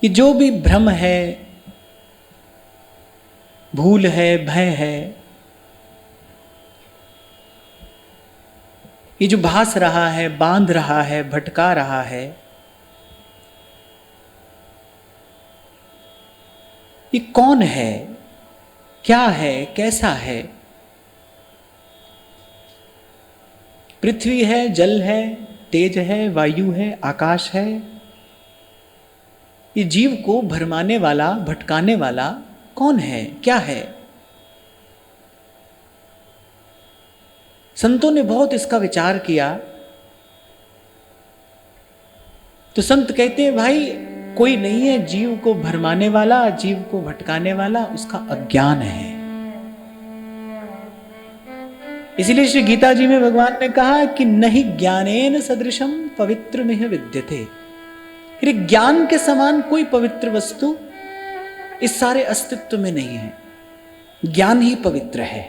कि जो भी भ्रम है, भूल है, भय है, ये जो भास रहा है, बांध रहा है, भटका रहा है, ये कौन है, क्या है, कैसा है? पृथ्वी है, जल है, तेज है, वायु है, आकाश है। ये जीव को भरमाने वाला, भटकाने वाला कौन है, क्या है? संतों ने बहुत इसका विचार किया। तो संत कहते हैं भाई कोई नहीं है जीव को भरमाने वाला, जीव को भटकाने वाला, उसका अज्ञान है। इसीलिए श्री गीता जी में भगवान ने कहा कि नहीं ज्ञानेन सदृशम पवित्र में विद्यते। फिर ज्ञान के समान कोई पवित्र वस्तु इस सारे अस्तित्व में नहीं है। ज्ञान ही पवित्र है।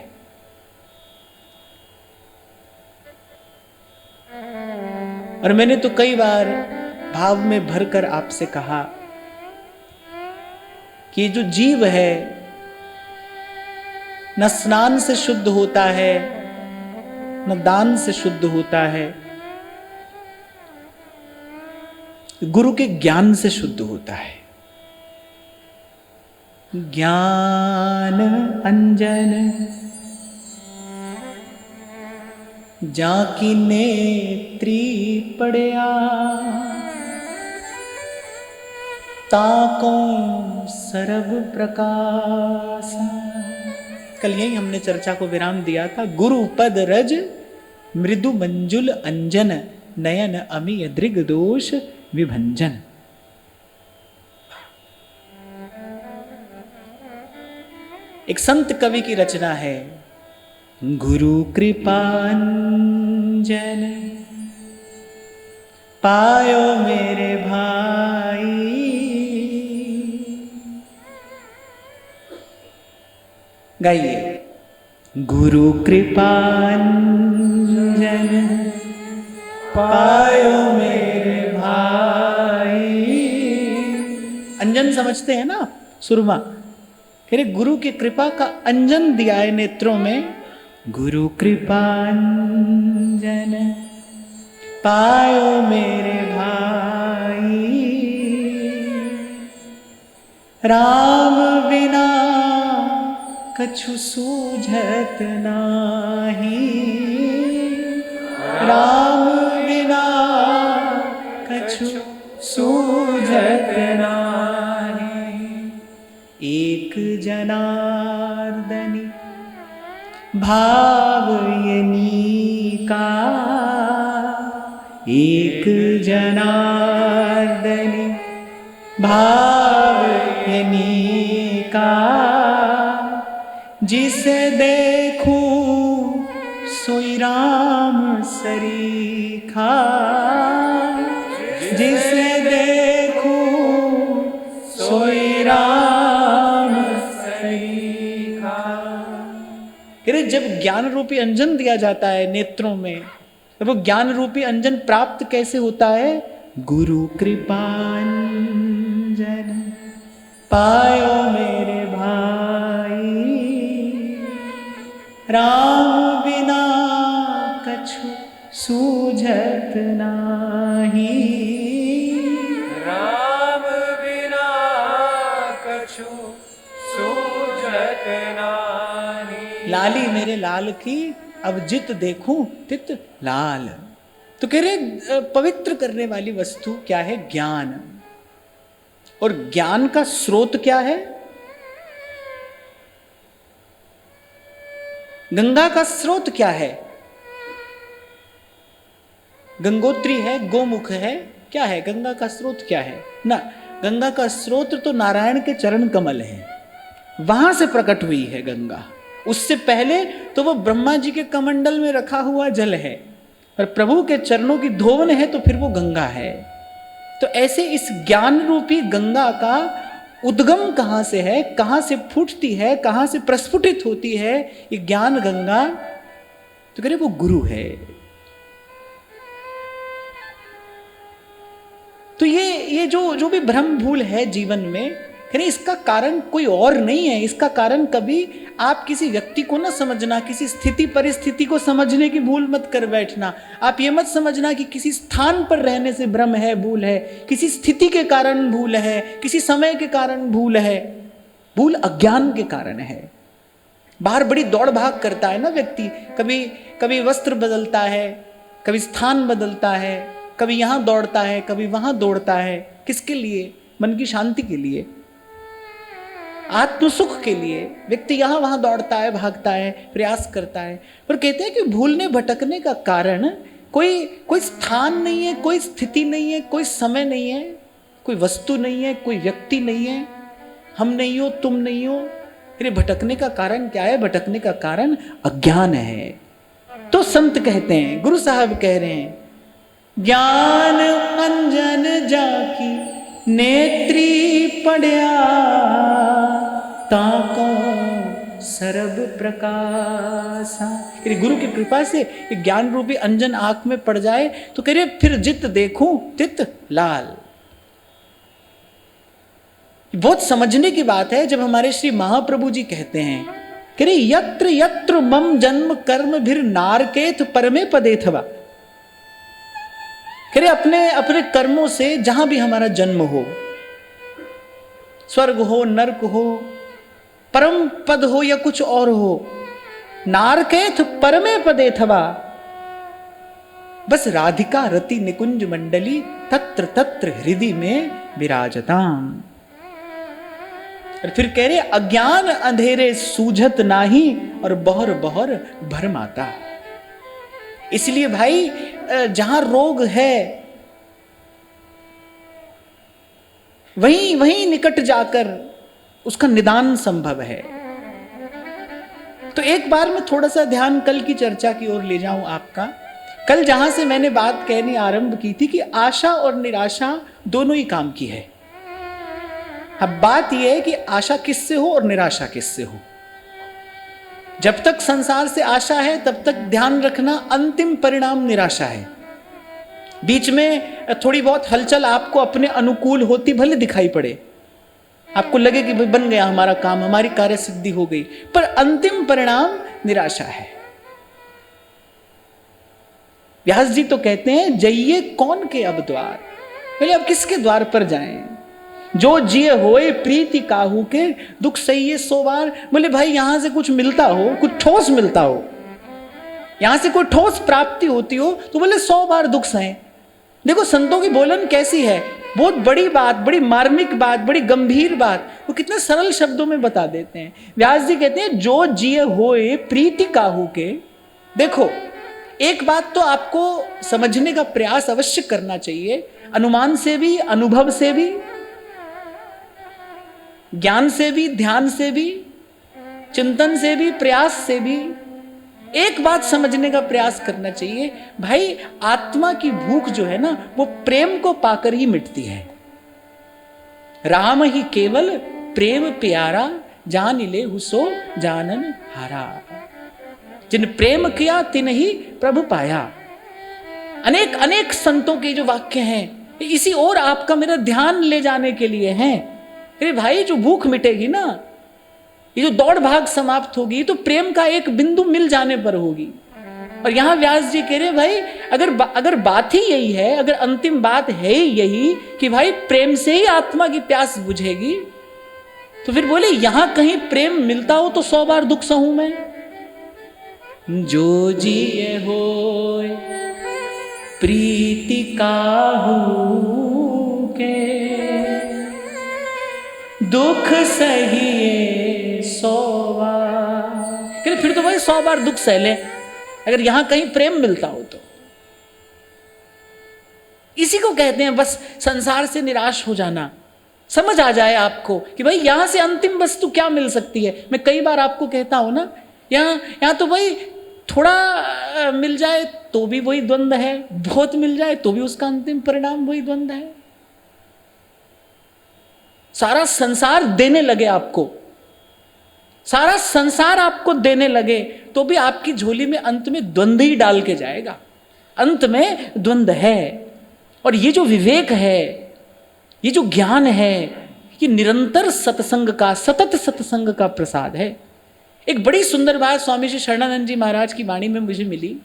और मैंने तो कई बार भाव में भरकर आपसे कहा कि जो जीव है न स्नान से शुद्ध होता है, न दान से शुद्ध होता है, गुरु के ज्ञान से शुद्ध होता है। ज्ञान अंजन जाकी नेत्री पड़या, ताको सरब प्रकाश। कल यही हमने चर्चा को विराम दिया था। गुरु पद रज मृदु मंजुल अंजन, नयन अमीय दृग दोष विभंजन। एक संत कवि की रचना है, गुरु कृपांजन पायो मेरे भाई, गाइए। गुरु कृपांजन पायो मेरे भाई। अंजन समझते हैं ना, सुरमा। फिर गुरु की कृपा का अंजन दिया है नेत्रों में। गुरु कृपांजन पायो मेरे भाई, राम बिना कछु सूझत नाही, राम बिना कछु सूझत नाही। एक जनार्दनी भाव ये नीका, एक जनार्दनी भाव ये नीका, जिसे देखूं सोई राम सरीखा, जिसे देखूं सोई राम सरीखा। अरे जब ज्ञान रूपी अंजन दिया जाता है नेत्रों में, तो वो ज्ञान रूपी अंजन प्राप्त कैसे होता है? गुरु कृपांजन पायो मेरे भाई, राम बिना कछु सूझत नाही, राम बिना कछु सूझत नाही। लाली मेरे लाल की अब जित देखूं तित लाल। तो कह रहे पवित्र करने वाली वस्तु क्या है? ज्ञान। और ज्ञान का स्रोत क्या है? गंगा का स्रोत क्या है? गंगोत्री है, गोमुख है, क्या है? गंगा का स्रोत क्या है ना? गंगा का स्रोत तो नारायण के चरण कमल हैं, वहां से प्रकट हुई है गंगा। उससे पहले तो वो ब्रह्मा जी के कमंडल में रखा हुआ जल है, और प्रभु के चरणों की धोवन है, तो फिर वो गंगा है। तो ऐसे इस ज्ञान रूपी गंगा का उद्गम कहां से है, कहां से फूटती है, कहां से प्रस्फुटित होती है ये ज्ञान गंगा? तो कह रहे वो गुरु है। तो ये जो भी भ्रम भूल है जीवन में, कह रहे इसका कारण कोई और नहीं है। इसका कारण कभी आप किसी व्यक्ति को ना समझना, किसी स्थिति परिस्थिति को समझने की भूल मत कर बैठना। आप ये मत समझना कि किसी स्थान पर रहने से भ्रम है, भूल है, किसी स्थिति के कारण भूल है, किसी समय के कारण भूल है। भूल अज्ञान के कारण है। बाहर बड़ी दौड़ भाग करता है ना व्यक्ति, कभी वस्त्र बदलता है, कभी स्थान बदलता है, कभी यहाँ दौड़ता है, कभी वहां दौड़ता है। किसके लिए? मन की शांति के लिए, आत्म सुख के लिए व्यक्ति यहां वहां दौड़ता है, भागता है, प्रयास करता है। पर कहते हैं कि भूलने भटकने का कारण कोई स्थान नहीं है, कोई स्थिति नहीं है, कोई समय नहीं है, कोई वस्तु नहीं है, कोई व्यक्ति नहीं है, हम नहीं हो, तुम नहीं हो। फिर भटकने का कारण क्या है? भटकने का कारण अज्ञान है। तो संत कहते हैं, गुरु साहब कह रहे हैं, ज्ञान अंजन जाकी नेत्री पढ़िया, ताको सरब प्रकाशा। गुरु की कृपा से ज्ञान रूपी अंजन आंख में पड़ जाए तो कह रहे फिर जित देखूं तित लाल। बहुत समझने की बात है। जब हमारे श्री महाप्रभु जी कहते हैं, कह रहे यत्र यत्र मम जन्म कर्म भीर नारकेत परमे पदेथवा। कह रहे अपने कर्मों से जहां भी हमारा जन्म हो, स्वर्ग हो, नरक हो, परम पद हो या कुछ और हो, नारकेत परमे पदेथवा, बस राधिका रति निकुंज मंडली तत्र तत्र हृदय में विराजताम। और फिर कह रहे अज्ञान अंधेरे सूझत नाही और बहर बहर भरमाता। इसलिए भाई जहां रोग है वहीं निकट जाकर उसका निदान संभव है। तो एक बार मैं थोड़ा सा ध्यान कल की चर्चा की ओर ले जाऊं आपका। कल जहां से मैंने बात कहनी आरंभ की थी कि आशा और निराशा दोनों ही काम की है। अब बात यह है कि आशा किससे हो और निराशा किससे हो। जब तक संसार से आशा है तब तक ध्यान रखना अंतिम परिणाम निराशा है। बीच में थोड़ी बहुत हलचल आपको अपने अनुकूल होती भले दिखाई पड़े, आपको लगे कि बन गया हमारा काम, हमारी कार्य सिद्धि हो गई, पर अंतिम परिणाम निराशा है। व्यास जी तो कहते हैं जइये कौन के अब द्वार, बोले अब किसके द्वार पर जाएं। जो जिए होए प्रीति काहू के दुख सहिए सो बार। बोले भाई यहां से कुछ मिलता हो, कुछ ठोस मिलता हो, यहां से कोई ठोस प्राप्ति होती हो तो बोले 100 बार दुख सहे। देखो संतों की बोलन कैसी है, बहुत बड़ी बात, बड़ी मार्मिक बात, बड़ी गंभीर बात वो कितने सरल शब्दों में बता देते हैं। व्यास जी कहते हैं जो जिए होए प्रीति काहू के। देखो एक बात तो आपको समझने का प्रयास अवश्य करना चाहिए, अनुमान से भी, अनुभव से भी, ज्ञान से भी, ध्यान से भी, चिंतन से भी, प्रयास से भी एक बात समझने का प्रयास करना चाहिए। भाई आत्मा की भूख जो है ना वो प्रेम को पाकर ही मिटती है। राम ही केवल प्रेम प्यारा, जान ले हुसो जानन हारा। जिन प्रेम किया तिन ही प्रभु पाया। अनेक अनेक संतों के जो वाक्य हैं इसी और आपका मेरा ध्यान ले जाने के लिए हैं। अरे भाई जो भूख मिटेगी ना, ये जो दौड़ भाग समाप्त होगी तो प्रेम का एक बिंदु मिल जाने पर होगी। और यहां व्यास जी कह रहे भाई अगर बात ही यही है, अगर अंतिम बात है यही कि भाई प्रेम से ही आत्मा की प्यास बुझेगी, तो फिर बोले यहां कहीं प्रेम मिलता हो तो 100 बार दुख सहूं मैं। जो जिए होए प्रीति काहू के दुख सहिए 100 बार। फिर तो भाई 100 बार दुख सह ले अगर यहां कहीं प्रेम मिलता हो तो। इसी को कहते हैं बस संसार से निराश हो जाना। समझ आ जाए आपको कि भाई यहां से अंतिम वस्तु क्या मिल सकती है। मैं कई बार आपको कहता हूं ना, यहां तो भाई थोड़ा मिल जाए तो भी वही द्वंद है, बहुत मिल जाए तो भी उसका अंतिम परिणाम वही द्वंद है। सारा संसार देने लगे आपको, सारा संसार आपको देने लगे तो भी आपकी झोली में अंत में द्वंद ही डाल के जाएगा। अंत में द्वंद है। और ये जो विवेक है, ये जो ज्ञान है ये निरंतर सत्संग का, सतत सत्संग का प्रसाद है। एक बड़ी सुंदर बात स्वामी श्री शरणानंद जी महाराज की वाणी में मुझे मिली।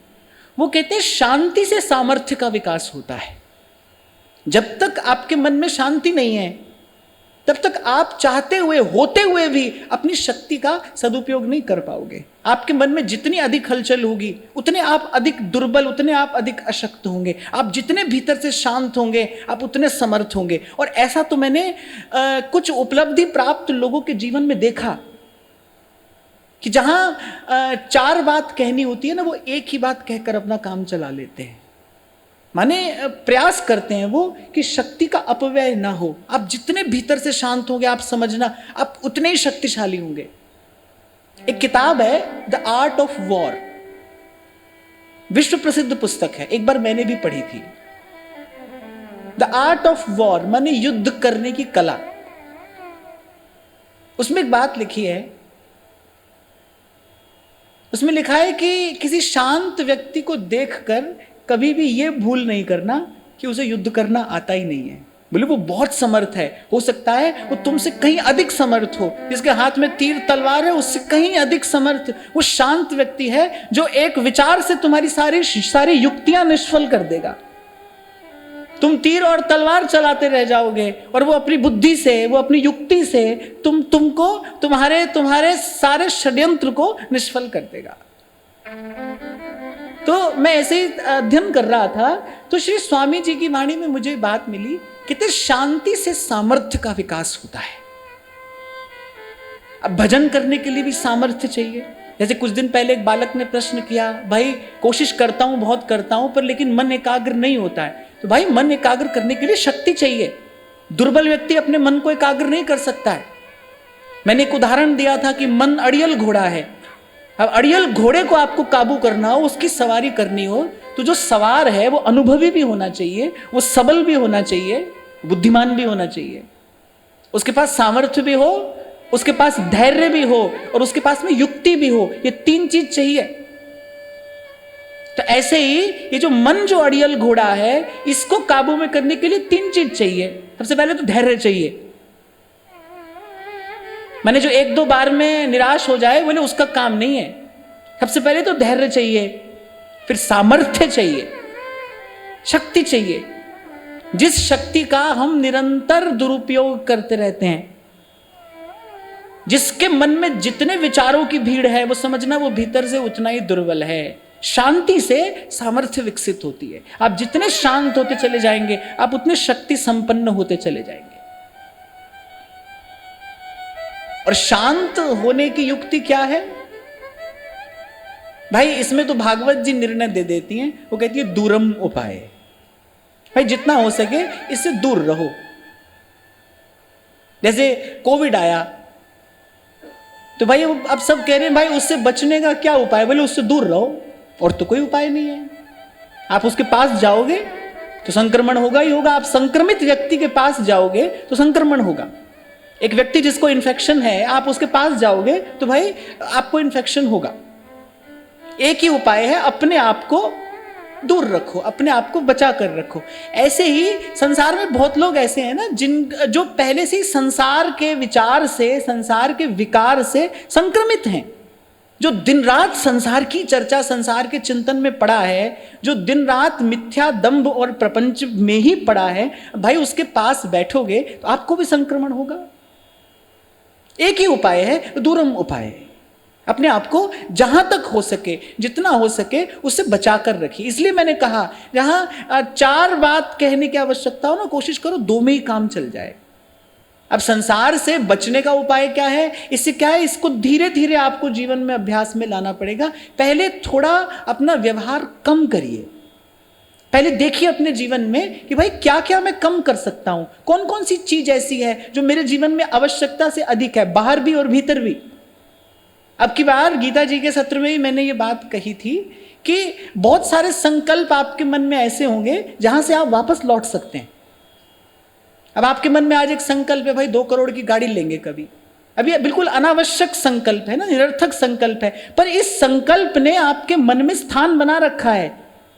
वो कहते हैं शांति से सामर्थ्य का विकास होता है। जब तक आपके मन में शांति नहीं है तब तक आप चाहते हुए होते हुए भी अपनी शक्ति का सदुपयोग नहीं कर पाओगे। आपके मन में जितनी अधिक हलचल होगी उतने आप अधिक दुर्बल, उतने आप अधिक अशक्त होंगे। आप जितने भीतर से शांत होंगे आप उतने समर्थ होंगे। और ऐसा तो मैंने कुछ उपलब्धि प्राप्त लोगों के जीवन में देखा कि जहां चार बात कहनी होती है ना, वो एक ही बात कहकर अपना काम चला लेते हैं। माने प्रयास करते हैं वो कि शक्ति का अपव्यय ना हो। आप जितने भीतर से शांत होंगे आप समझना आप उतने ही शक्तिशाली होंगे। एक किताब है द आर्ट ऑफ वॉर, विश्व प्रसिद्ध पुस्तक है, एक बार मैंने भी पढ़ी थी। द आर्ट ऑफ वॉर माने युद्ध करने की कला। उसमें एक बात लिखी है, उसमें लिखा है कि किसी शांत व्यक्ति को देखकर कभी भी यह भूल नहीं करना कि उसे युद्ध करना आता ही नहीं है। बोले वो बहुत समर्थ है, हो सकता है वो तुमसे कहीं अधिक समर्थ हो, जिसके हाथ में तीर तलवार है उससे कहीं अधिक समर्थ। वो शांत व्यक्ति है जो एक विचार से तुम्हारी सारी युक्तियां निष्फल कर देगा। तुम तीर और तलवार चलाते रह जाओगे और वो अपनी बुद्धि से, वो अपनी युक्ति से तुमको तुम्हारे सारे षड्यंत्र को निष्फल कर देगा। तो मैं ऐसे ही अध्ययन कर रहा था तो श्री स्वामी जी की वाणी में मुझे बात मिली, कितने शांति से सामर्थ्य का विकास होता है। अब भजन करने के लिए भी सामर्थ्य चाहिए। जैसे कुछ दिन पहले एक बालक ने प्रश्न किया, भाई कोशिश करता हूं, बहुत करता हूं, पर लेकिन मन एकाग्र नहीं होता है। तो भाई मन एकाग्र करने के लिए शक्ति चाहिए। दुर्बल व्यक्ति अपने मन को एकाग्र नहीं कर सकता है। मैंने एक उदाहरण दिया था कि मन अड़ियल घोड़ा है। अब अड़ियल घोड़े को आपको काबू करना हो, उसकी सवारी करनी हो, तो जो सवार है वो अनुभवी भी होना चाहिए, वो सबल भी होना चाहिए, बुद्धिमान भी होना चाहिए, उसके पास सामर्थ्य भी हो, उसके पास धैर्य भी हो और उसके पास में युक्ति भी हो। ये तीन चीज चाहिए। तो ऐसे ही ये जो मन जो अड़ियल घोड़ा है, इसको काबू में करने के लिए तीन चीज चाहिए। सबसे पहले तो धैर्य चाहिए। मैंने जो एक दो बार में निराश हो जाए बोले उसका काम नहीं है। सबसे पहले तो धैर्य चाहिए, फिर सामर्थ्य चाहिए, शक्ति चाहिए, जिस शक्ति का हम निरंतर दुरुपयोग करते रहते हैं। जिसके मन में जितने विचारों की भीड़ है वो समझना वो भीतर से उतना ही दुर्बल है। शांति से सामर्थ्य विकसित होती है। आप जितने शांत होते चले जाएंगे आप उतने शक्ति संपन्न होते चले जाएंगे। और शांत होने की युक्ति क्या है भाई? इसमें तो भागवत जी निर्णय दे देती हैं। वो कहती है दूरम उपाय। भाई जितना हो सके इससे दूर रहो। जैसे कोविड आया तो भाई अब सब कह रहे हैं भाई उससे बचने का क्या उपाय? बोले उससे दूर रहो, और तो कोई उपाय नहीं है। आप उसके पास जाओगे तो संक्रमण होगा ही होगा। आप संक्रमित व्यक्ति के पास जाओगे तो संक्रमण होगा। एक व्यक्ति जिसको इन्फेक्शन है आप उसके पास जाओगे तो भाई आपको इन्फेक्शन होगा। एक ही उपाय है, अपने आप को दूर रखो, अपने आप को बचा कर रखो। ऐसे ही संसार में बहुत लोग ऐसे हैं ना जो पहले से ही संसार के विचार से, संसार के विकार से संक्रमित हैं। जो दिन रात संसार की चर्चा, संसार के चिंतन में पड़ा है, जो दिन रात मिथ्या, दंभ और प्रपंच में ही पड़ा है, भाई उसके पास बैठोगे तो आपको भी संक्रमण होगा। एक ही उपाय है, दूरम उपाय। अपने आप को जहां तक हो सके, जितना हो सके उससे बचा कर रखिए। इसलिए मैंने कहा जहां चार बात कहने की आवश्यकता हो ना, कोशिश करो दो में ही काम चल जाए। अब संसार से बचने का उपाय क्या है? इससे क्या है, इसको धीरे धीरे आपको जीवन में अभ्यास में लाना पड़ेगा। पहले थोड़ा अपना व्यवहार कम करिए। पहले देखिए अपने जीवन में कि भाई क्या क्या मैं कम कर सकता हूं, कौन कौन सी चीज ऐसी है जो मेरे जीवन में आवश्यकता से अधिक है, बाहर भी और भीतर भी। अब की बार गीता जी के सत्र में ही मैंने ये बात कही थी कि बहुत सारे संकल्प आपके मन में ऐसे होंगे जहां से आप वापस लौट सकते हैं। अब आपके मन में आज एक संकल्प है भाई 2 करोड़ की गाड़ी लेंगे कभी। अब ये बिल्कुल अनावश्यक संकल्प है ना, निरर्थक संकल्प है, पर इस संकल्प ने आपके मन में स्थान बना रखा है।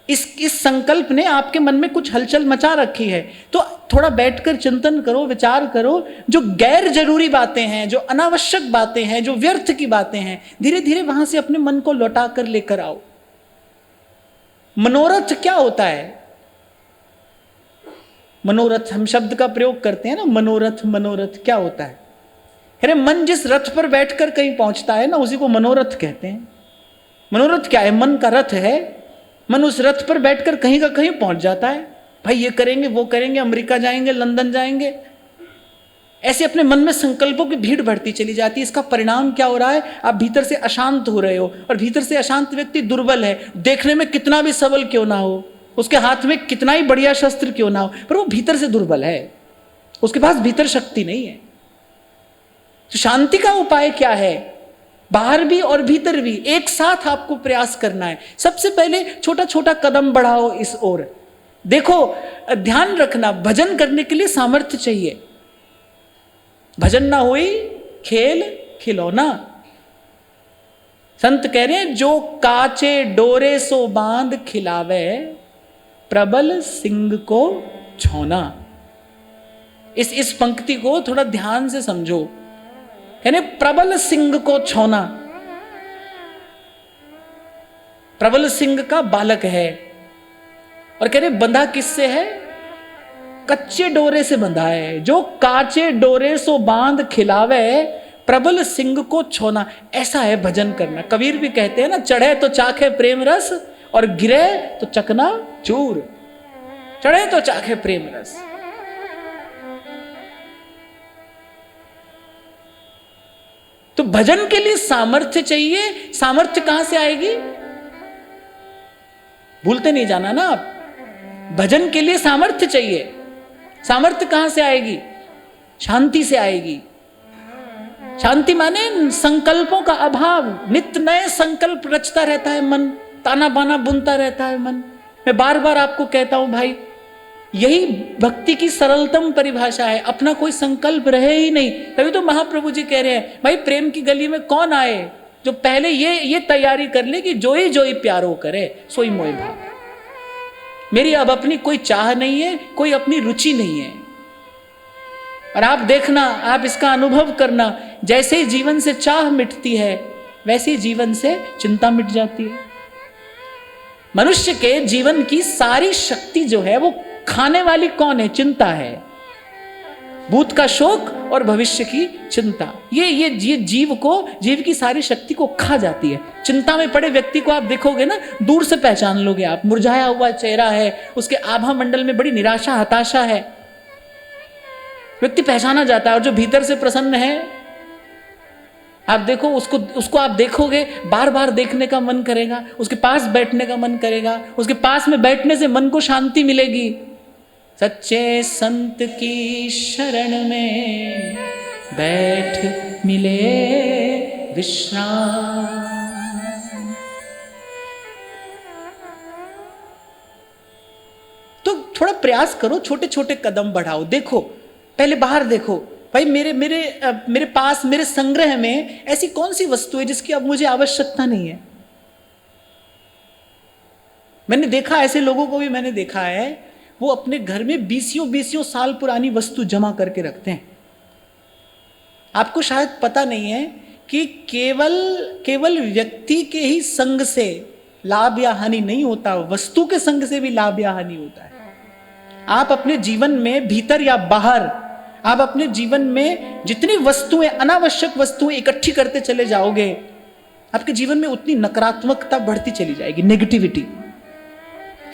इस संकल्प ने आपके मन में कुछ हलचल मचा रखी है, तो थोड़ा बैठकर चिंतन करो, विचार करो। जो गैर जरूरी बातें हैं, जो अनावश्यक बातें हैं, जो व्यर्थ की बातें हैं, धीरे धीरे वहां से अपने मन को लौटा कर लेकर आओ। मनोरथ क्या होता है? मनोरथ, हम शब्द का प्रयोग करते हैं ना, मनोरथ। मनोरथ क्या होता है? अरे मन जिस रथ पर बैठकर कहीं पहुंचता है ना, उसी को मनोरथ कहते हैं। मनोरथ क्या है? मन का रथ है। मन उस रथ पर बैठकर कहीं का कहीं पहुंच जाता है। भाई ये करेंगे, वो करेंगे, अमेरिका जाएंगे, लंदन जाएंगे, ऐसे अपने मन में संकल्पों की भीड़ बढ़ती चली जाती है। इसका परिणाम क्या हो रहा है? आप भीतर से अशांत हो रहे हो, और भीतर से अशांत व्यक्ति दुर्बल है। देखने में कितना भी सबल क्यों ना हो, उसके हाथ में कितना ही बढ़िया शस्त्र क्यों ना हो, पर वो भीतर से दुर्बल है, उसके पास भीतर शक्ति नहीं है। तो शांति का उपाय क्या है? बाहर भी और भीतर भी एक साथ आपको प्रयास करना है। सबसे पहले छोटा छोटा कदम बढ़ाओ इस ओर। देखो, ध्यान रखना, भजन करने के लिए सामर्थ्य चाहिए। भजन ना हुई खेल खिलौना। संत कह रहे हैं, जो काचे डोरे सो बांध खिलावे, प्रबल सिंह को छौना। इस पंक्ति को थोड़ा ध्यान से समझो। यानी प्रबल सिंह को छौना। प्रबल सिंह का बालक है, और कह रहे बंधा किससे है? कच्चे डोरे से बंधा है। जो काचे डोरे सो बांध खिलावे, प्रबल सिंह को छौना। ऐसा है भजन करना। कबीर भी कहते हैं ना, चढ़े तो चाखे प्रेम रस, और गिरे तो चकना चूर। चढ़े तो चाखे प्रेम रस। तो भजन के लिए सामर्थ्य चाहिए। सामर्थ्य कहां से आएगी? भूलते नहीं जाना ना आप। भजन के लिए सामर्थ्य चाहिए। सामर्थ्य कहां से आएगी? शांति से आएगी। शांति माने संकल्पों का अभाव। नित्य नए संकल्प रचता रहता है मन, ताना बाना बुनता रहता है मन। मैं बार बार आपको कहता हूं भाई, यही भक्ति की सरलतम परिभाषा है। अपना कोई संकल्प रहे ही नहीं। तभी तो महाप्रभु जी कह रहे हैं, भाई प्रेम की गली में कौन आए जो पहले ये तैयारी कर ले कि जोई जोई प्यारो करे सोई मोई भाव। मेरी अब अपनी कोई चाह नहीं है, कोई अपनी रुचि नहीं है। और आप देखना, आप इसका अनुभव करना, जैसे ही जीवन से चाह मिटती है, वैसे ही जीवन से चिंता मिट जाती है। मनुष्य के जीवन की सारी शक्ति जो है वो खाने वाली कौन है? चिंता है। भूत का शोक और भविष्य की चिंता, ये जीव की सारी शक्ति को खा जाती है। चिंता में पड़े व्यक्ति को आप देखोगे ना, दूर से पहचान लोगे आप। मुरझाया हुआ चेहरा है, उसके आभा मंडल में बड़ी निराशा हताशा है, व्यक्ति पहचाना जाता है। और जो भीतर से प्रसन्न है, आप देखो उसको आप देखोगे, बार बार देखने का मन करेगा, उसके पास बैठने का मन करेगा। उसके पास में बैठने से मन को शांति मिलेगी। सच्चे संत की शरण में बैठ मिले विश्राम। तो थोड़ा प्रयास करो, छोटे छोटे कदम बढ़ाओ। देखो, पहले बाहर देखो, भाई मेरे पास, मेरे संग्रह में ऐसी कौन सी वस्तु है जिसकी अब मुझे आवश्यकता नहीं है। मैंने देखा, ऐसे लोगों को भी मैंने देखा है, वो अपने घर में 20 साल पुरानी वस्तु जमा करके रखते हैं। आपको शायद पता नहीं है कि केवल व्यक्ति के ही संग से लाभ या हानि नहीं होता, वस्तु के संग से भी लाभ या हानि होता है। आप अपने जीवन में भीतर या बाहर, आप अपने जीवन में जितनी वस्तुएं, अनावश्यक वस्तुएं इकट्ठी करते चले जाओगे, आपके जीवन में उतनी नकारात्मकता बढ़ती चली जाएगी, नेगेटिविटी।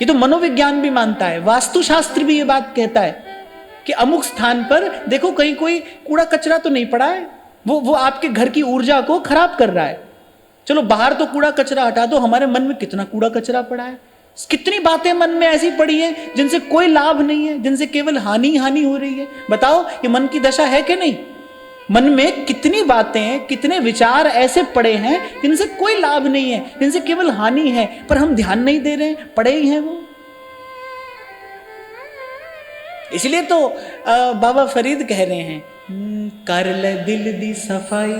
ये तो मनोविज्ञान भी मानता है, वास्तुशास्त्र भी ये बात कहता है कि अमुक स्थान पर देखो कहीं कोई कूड़ा कचरा तो नहीं पड़ा है, वो आपके घर की ऊर्जा को खराब कर रहा है। चलो बाहर तो कूड़ा कचरा हटा दो, हमारे मन में कितना कूड़ा कचरा पड़ा है। कितनी बातें मन में ऐसी पड़ी है जिनसे कोई लाभ नहीं है, जिनसे केवल हानि हानि हो रही है। बताओ ये मन की दशा है कि नहीं? मन में कितनी बातें, कितने विचार ऐसे पड़े हैं जिनसे कोई लाभ नहीं है, जिनसे केवल हानि है, पर हम ध्यान नहीं दे रहे, पड़े ही हैं वो। इसलिए तो बाबा फरीद कह रहे हैं, कर ले दिल दी सफाई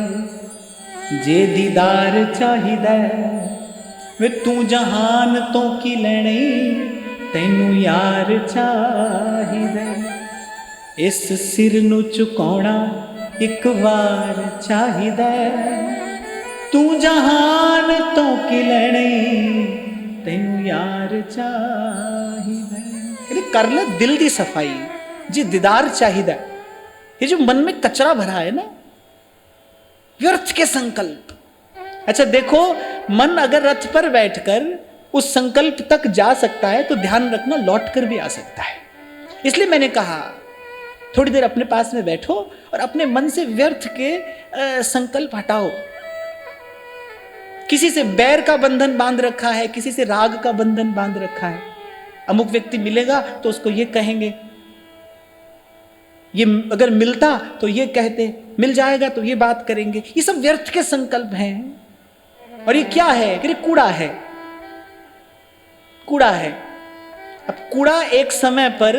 जे दीदार चाहिदा, वे तू जहान तो की लैनी तैनू यार चाहिदा, इस सिर नू झुकाउणा एक बार चाहिदा, तू जहान तो की लैनी तैनू यार चाहिदा। कर ले दिल दी सफाई जी, दीदार चाहिदा। ये जो मन में कचरा भरा है ना, व्यर्थ के संकल्प। अच्छा देखो, मन अगर रथ पर बैठकर उस संकल्प तक जा सकता है तो ध्यान रखना लौट कर भी आ सकता है। इसलिए मैंने कहा थोड़ी देर अपने पास में बैठो और अपने मन से व्यर्थ के संकल्प हटाओ। किसी से बैर का बंधन बांध रखा है, किसी से राग का बंधन बांध रखा है। अमुक व्यक्ति मिलेगा तो उसको ये कहेंगे, ये अगर मिलता तो ये कहते, मिल जाएगा तो ये बात करेंगे। ये सब व्यर्थ के संकल्प हैं। और ये क्या है? कि कूड़ा है, कूड़ा है। अब कूड़ा एक समय पर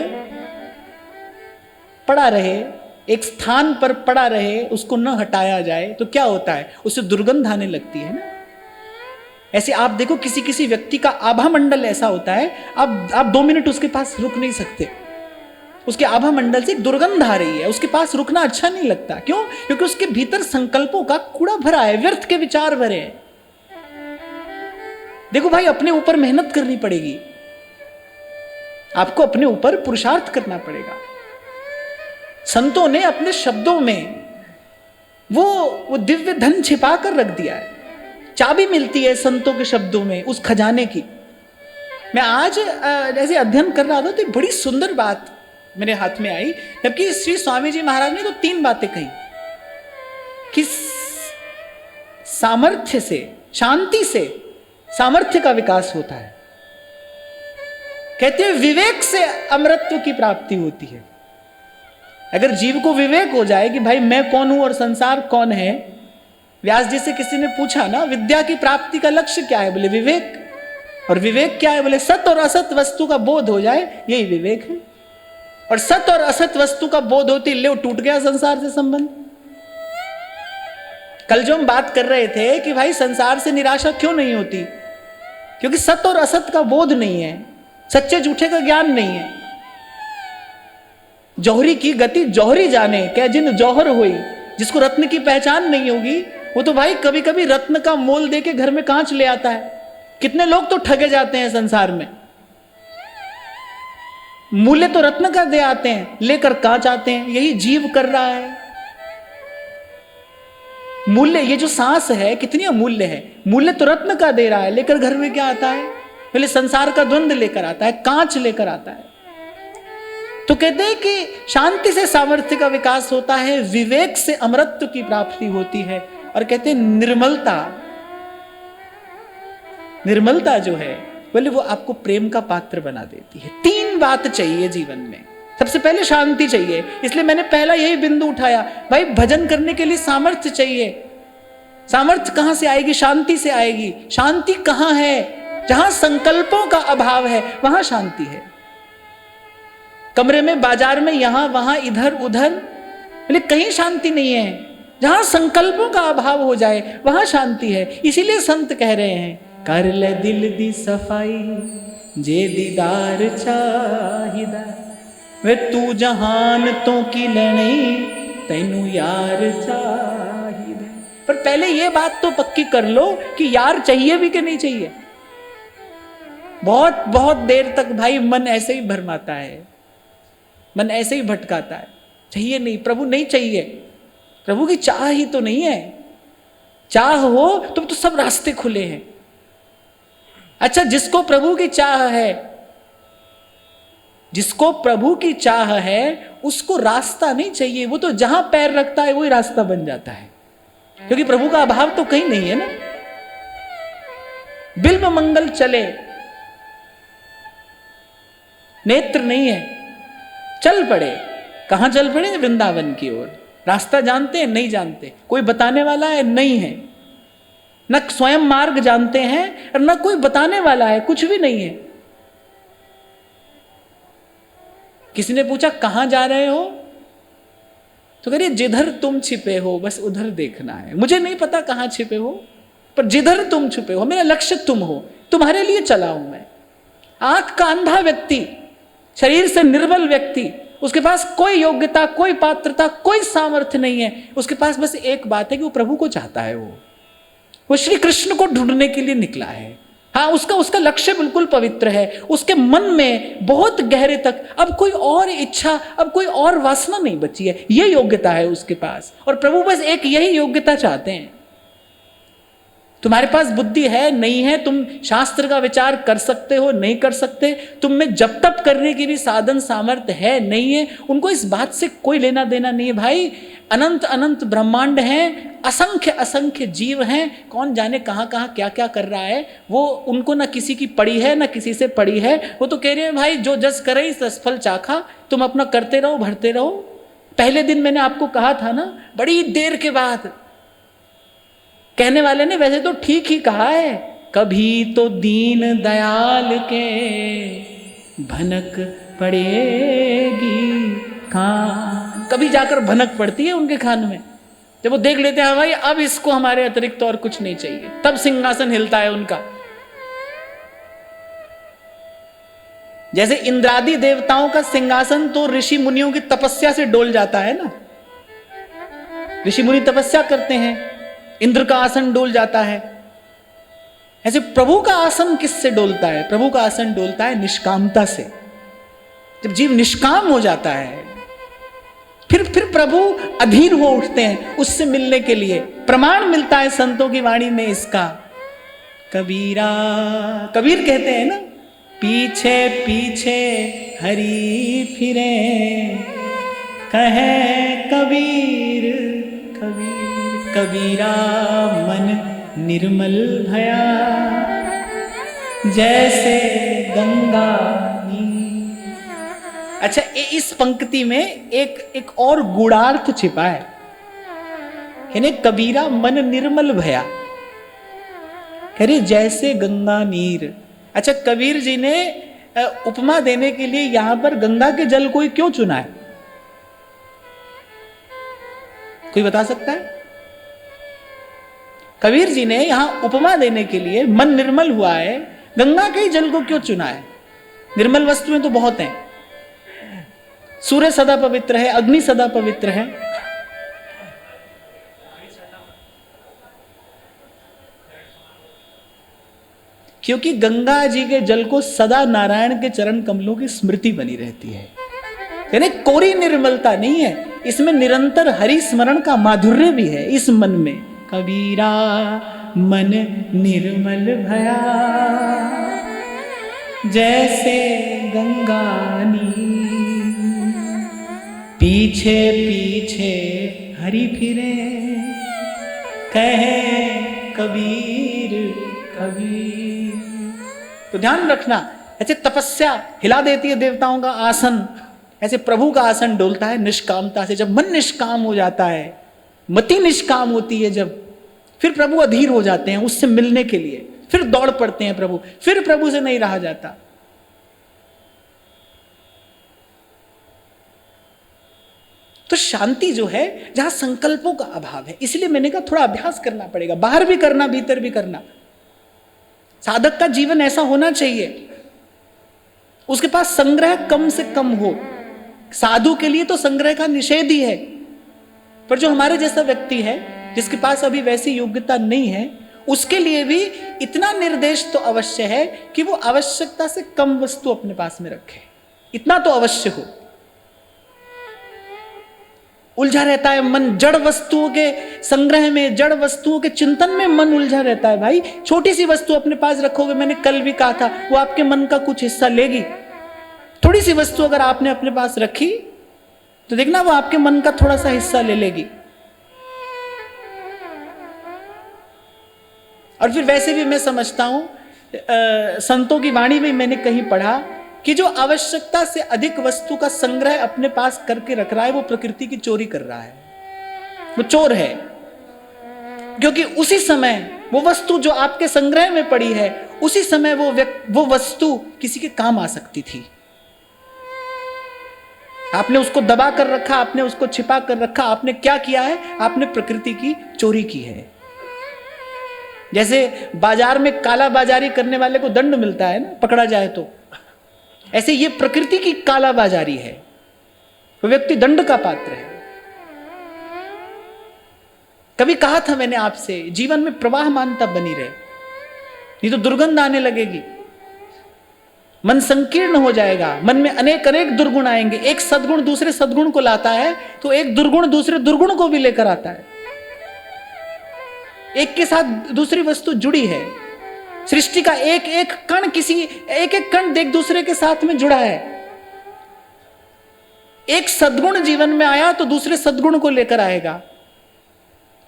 पड़ा रहे, एक स्थान पर पड़ा रहे, उसको न हटाया जाए तो क्या होता है? उससे दुर्गंध आने लगती है ना। ऐसे आप देखो, किसी किसी व्यक्ति का आभा मंडल ऐसा होता है, आप 2 मिनट उसके पास रुक नहीं सकते। उसके आभा मंडल से एक दुर्गंध आ रही है, उसके पास रुकना अच्छा नहीं लगता। क्यों? क्योंकि उसके भीतर संकल्पों का कूड़ा भरा है, व्यर्थ के विचार भरे हैं। देखो भाई, अपने ऊपर मेहनत करनी पड़ेगी, आपको अपने ऊपर पुरुषार्थ करना पड़ेगा। संतों ने अपने शब्दों में वो दिव्य धन छिपा कर रख दिया है। चाबी मिलती है संतों के शब्दों में उस खजाने की। मैं आज ऐसे अध्ययन कर रहा था तो बड़ी सुंदर बात मेरे हाथ में आई, जबकि श्री स्वामी जी महाराज ने तो 3 बातें कही कि सामर्थ्य से, शांति से सामर्थ्य का विकास होता है। कहते हैं विवेक से अमरत्व की प्राप्ति होती है। अगर जीव को विवेक हो जाए कि भाई मैं कौन हूं और संसार कौन है। व्यास जी से किसी ने पूछा ना, विद्या की प्राप्ति का लक्ष्य क्या है? बोले विवेक। और विवेक क्या है? बोले सत और असत वस्तु का बोध हो जाए, यही विवेक है। और सत और असत वस्तु का बोध होती ले टूट गया संसार से संबंध। कल जो हम बात कर रहे थे कि भाई संसार से निराशा क्यों नहीं होती? क्योंकि सत और असत का बोध नहीं है, सच्चे झूठे का ज्ञान नहीं है। जौहरी की गति जौहरी जाने, क्या जिन जौहर हुई। जिसको रत्न की पहचान नहीं होगी वो तो भाई कभी कभी रत्न का मोल देके घर में कांच ले आता है। कितने लोग तो ठगे जाते हैं संसार में। मूल्य तो रत्न का दे आते हैं, लेकर कांच आते हैं। यही जीव कर रहा है। मूल्य, ये जो सांस है कितनी अमूल्य है। मूल्य तो रत्न का दे रहा है, लेकर घर में क्या आता है? पहले संसार का द्वंद लेकर आता है, कांच लेकर आता है। तो कहते हैं कि शांति से सामर्थ्य का विकास होता है, विवेक से अमरत्व की प्राप्ति होती है। और कहते हैं निर्मलता, निर्मलता जो है बोले वो आपको प्रेम का पात्र बना देती है। 3 बात चाहिए जीवन में। सबसे पहले शांति चाहिए, इसलिए मैंने पहला यही बिंदु उठाया। भाई भजन करने के लिए सामर्थ्य चाहिए। सामर्थ्य कहां से आएगी? शांति से आएगी। शांति कहां है? जहां संकल्पों का अभाव है वहां शांति है। कमरे में, बाजार में, यहां वहां, इधर उधर, बोले कहीं शांति नहीं है। जहां संकल्पों का अभाव हो जाए वहां शांति है। इसीलिए संत कह रहे हैं, कर ले दिल दी सफाई जे दीदार चाहिदा, वे तू जहान तो की लेनी तैनू यार चाहिदा। पर पहले ये बात तो पक्की कर लो कि यार चाहिए भी कि नहीं चाहिए। बहुत बहुत देर तक भाई मन ऐसे ही भरमाता है, मन ऐसे ही भटकाता है। चाहिए नहीं, प्रभु नहीं चाहिए। प्रभु की चाह ही तो नहीं है। चाह हो तो सब रास्ते खुले हैं। अच्छा, जिसको प्रभु की चाह है, जिसको प्रभु की चाह है उसको रास्ता नहीं चाहिए। वो तो जहां पैर रखता है वही रास्ता बन जाता है, क्योंकि प्रभु का अभाव तो कहीं नहीं है ना। बिल्व मंगल चले, नेत्र नहीं है, चल पड़े। कहां चल पड़े? वृंदावन की ओर। रास्ता जानते हैं? नहीं जानते। कोई बताने वाला है? नहीं है। न स्वयं मार्ग जानते हैं और न कोई बताने वाला है, कुछ भी नहीं है। किसी ने पूछा कहां जा रहे हो? तो कह रही जिधर तुम छिपे हो बस उधर देखना है। मुझे नहीं पता कहां छिपे हो, पर जिधर तुम छुपे हो मेरा लक्ष्य तुम हो, तुम्हारे लिए चला हूं मैं। आंख का अंधा व्यक्ति, शरीर से निर्बल व्यक्ति, उसके पास कोई योग्यता, कोई पात्रता, कोई सामर्थ्य नहीं है, उसके पास बस एक बात है कि वो प्रभु को चाहता है, वो श्री कृष्ण को ढूंढने के लिए निकला है। हाँ, उसका लक्ष्य बिल्कुल पवित्र है, उसके मन में बहुत गहरे तक अब कोई और इच्छा, अब कोई और वासना नहीं बची है, ये योग्यता है उसके पास। और प्रभु बस एक यही योग्यता चाहते हैं। तुम्हारे पास बुद्धि है नहीं है, तुम शास्त्र का विचार कर सकते हो नहीं कर सकते, तुम में जप तप करने की भी साधन सामर्थ्य है नहीं है, उनको इस बात से कोई लेना देना नहीं है भाई। अनंत अनंत ब्रह्मांड हैं, असंख्य असंख्य जीव हैं, कौन जाने कहाँ कहाँ क्या क्या कर रहा है, वो उनको ना किसी की पड़ी है ना किसी से पड़ी है। वो तो कह रहे हैं भाई जो जस करे तस फल चाखा, तुम अपना करते रहो भरते रहो। पहले दिन मैंने आपको कहा था ना, बड़ी देर के बाद कहने वाले ने वैसे तो ठीक ही कहा है, कभी तो दीन दयाल के भनक पड़ेगी कान, कभी जाकर भनक पड़ती है उनके कान में, जब वो देख लेते हैं भाई अब इसको हमारे अतिरिक्त और कुछ नहीं चाहिए, तब सिंहासन हिलता है उनका। जैसे इंद्रादि देवताओं का सिंहासन तो ऋषि मुनियों की तपस्या से डोल जाता है ना, ऋषि मुनि तपस्या करते हैं, इंद्र का आसन डोल जाता है। ऐसे प्रभु का आसन किससे डोलता है? प्रभु का आसन डोलता है निष्कामता से। जब जीव निष्काम हो जाता है फिर प्रभु अधीर हो उठते हैं उससे मिलने के लिए। प्रमाण मिलता है संतों की वाणी में इसका। कबीरा, कबीर कहते हैं ना, पीछे पीछे हरि फिरे, कहे कबीर कबीर, कबीरा मन निर्मल भया, जैसे गंगा नी। अच्छा, इस पंक्ति में एक और गूढ़ार्थ छिपा है, यानी कबीरा मन निर्मल भया, कह रहे जैसे गंगा नीर। अच्छा, कबीर जी ने उपमा देने के लिए यहां पर गंगा के जल को क्यों चुना है? कोई बता सकता है? कबीर जी ने यहां उपमा देने के लिए, मन निर्मल हुआ है, गंगा के ही जल को क्यों चुना है? निर्मल वस्तुएं तो बहुत हैं, सूर्य सदा पवित्र है, अग्नि सदा पवित्र है, क्योंकि गंगा जी के जल को सदा नारायण के चरण कमलों की स्मृति बनी रहती है। यानी कोरी निर्मलता नहीं है, इसमें निरंतर हरि स्मरण का माधुर्य भी है इस मन में। कबीरा मन निर्मल भया, जैसे गंगा नी, पीछे पीछे हरि फिरे, कहे कबीर कबीर। तो ध्यान रखना, ऐसे तपस्या हिला देती है देवताओं का आसन, ऐसे प्रभु का आसन डोलता है निष्कामता से। जब मन निष्काम हो जाता है, मति निष्काम होती है, जब फिर प्रभु अधीर हो जाते हैं उससे मिलने के लिए, फिर दौड़ पड़ते हैं प्रभु, फिर प्रभु से नहीं रहा जाता। तो शांति जो है जहां संकल्पों का अभाव है, इसलिए मैंने कहा थोड़ा अभ्यास करना पड़ेगा, बाहर भी करना भीतर भी करना। साधक का जीवन ऐसा होना चाहिए, उसके पास संग्रह कम से कम हो। साधु के लिए तो संग्रह का निषेध ही है, पर जो हमारे जैसा व्यक्ति है जिसके पास अभी वैसी योग्यता नहीं है, उसके लिए भी इतना निर्देश तो अवश्य है कि वो आवश्यकता से कम वस्तु अपने पास में रखे, इतना तो अवश्य हो। उलझा रहता है मन जड़ वस्तुओं के संग्रह में, जड़ वस्तुओं के चिंतन में मन उलझा रहता है। भाई छोटी सी वस्तु अपने पास रखोगे, मैंने कल भी कहा था, वो आपके मन का कुछ हिस्सा लेगी। थोड़ी सी वस्तु अगर आपने अपने पास रखी तो देखना वो आपके मन का थोड़ा सा हिस्सा ले लेगी। और फिर वैसे भी मैं समझता हूं, संतों की वाणी में मैंने कहीं पढ़ा कि जो आवश्यकता से अधिक वस्तु का संग्रह अपने पास करके रख रहा है, वो प्रकृति की चोरी कर रहा है, वो चोर है। क्योंकि उसी समय वो वस्तु जो आपके संग्रह में पड़ी है, उसी समय वो वस्तु किसी के काम आ सकती थी। आपने उसको दबा कर रखा, आपने उसको छिपा कर रखा, आपने क्या किया है? आपने प्रकृति की चोरी की है। जैसे बाजार में काला बाजारी करने वाले को दंड मिलता है ना, पकड़ा जाए तो, ऐसे ये प्रकृति की काला बाजारी है, वो व्यक्ति दंड का पात्र है। कभी कहा था मैंने आपसे, जीवन में प्रवाह मानता बनी रहे, नहीं तो दुर्गंध आने लगेगी, मन संकीर्ण हो जाएगा, मन में अनेक अनेक दुर्गुण आएंगे। एक सद्गुण दूसरे सद्गुण को लाता है तो एक दुर्गुण दूसरे दुर्गुण को भी लेकर आता है। एक के साथ दूसरी वस्तु जुड़ी है, सृष्टि का एक एक कण एक एक कण एक दूसरे के साथ में जुड़ा है। एक सद्गुण जीवन में आया तो दूसरे सद्गुण को लेकर आएगा।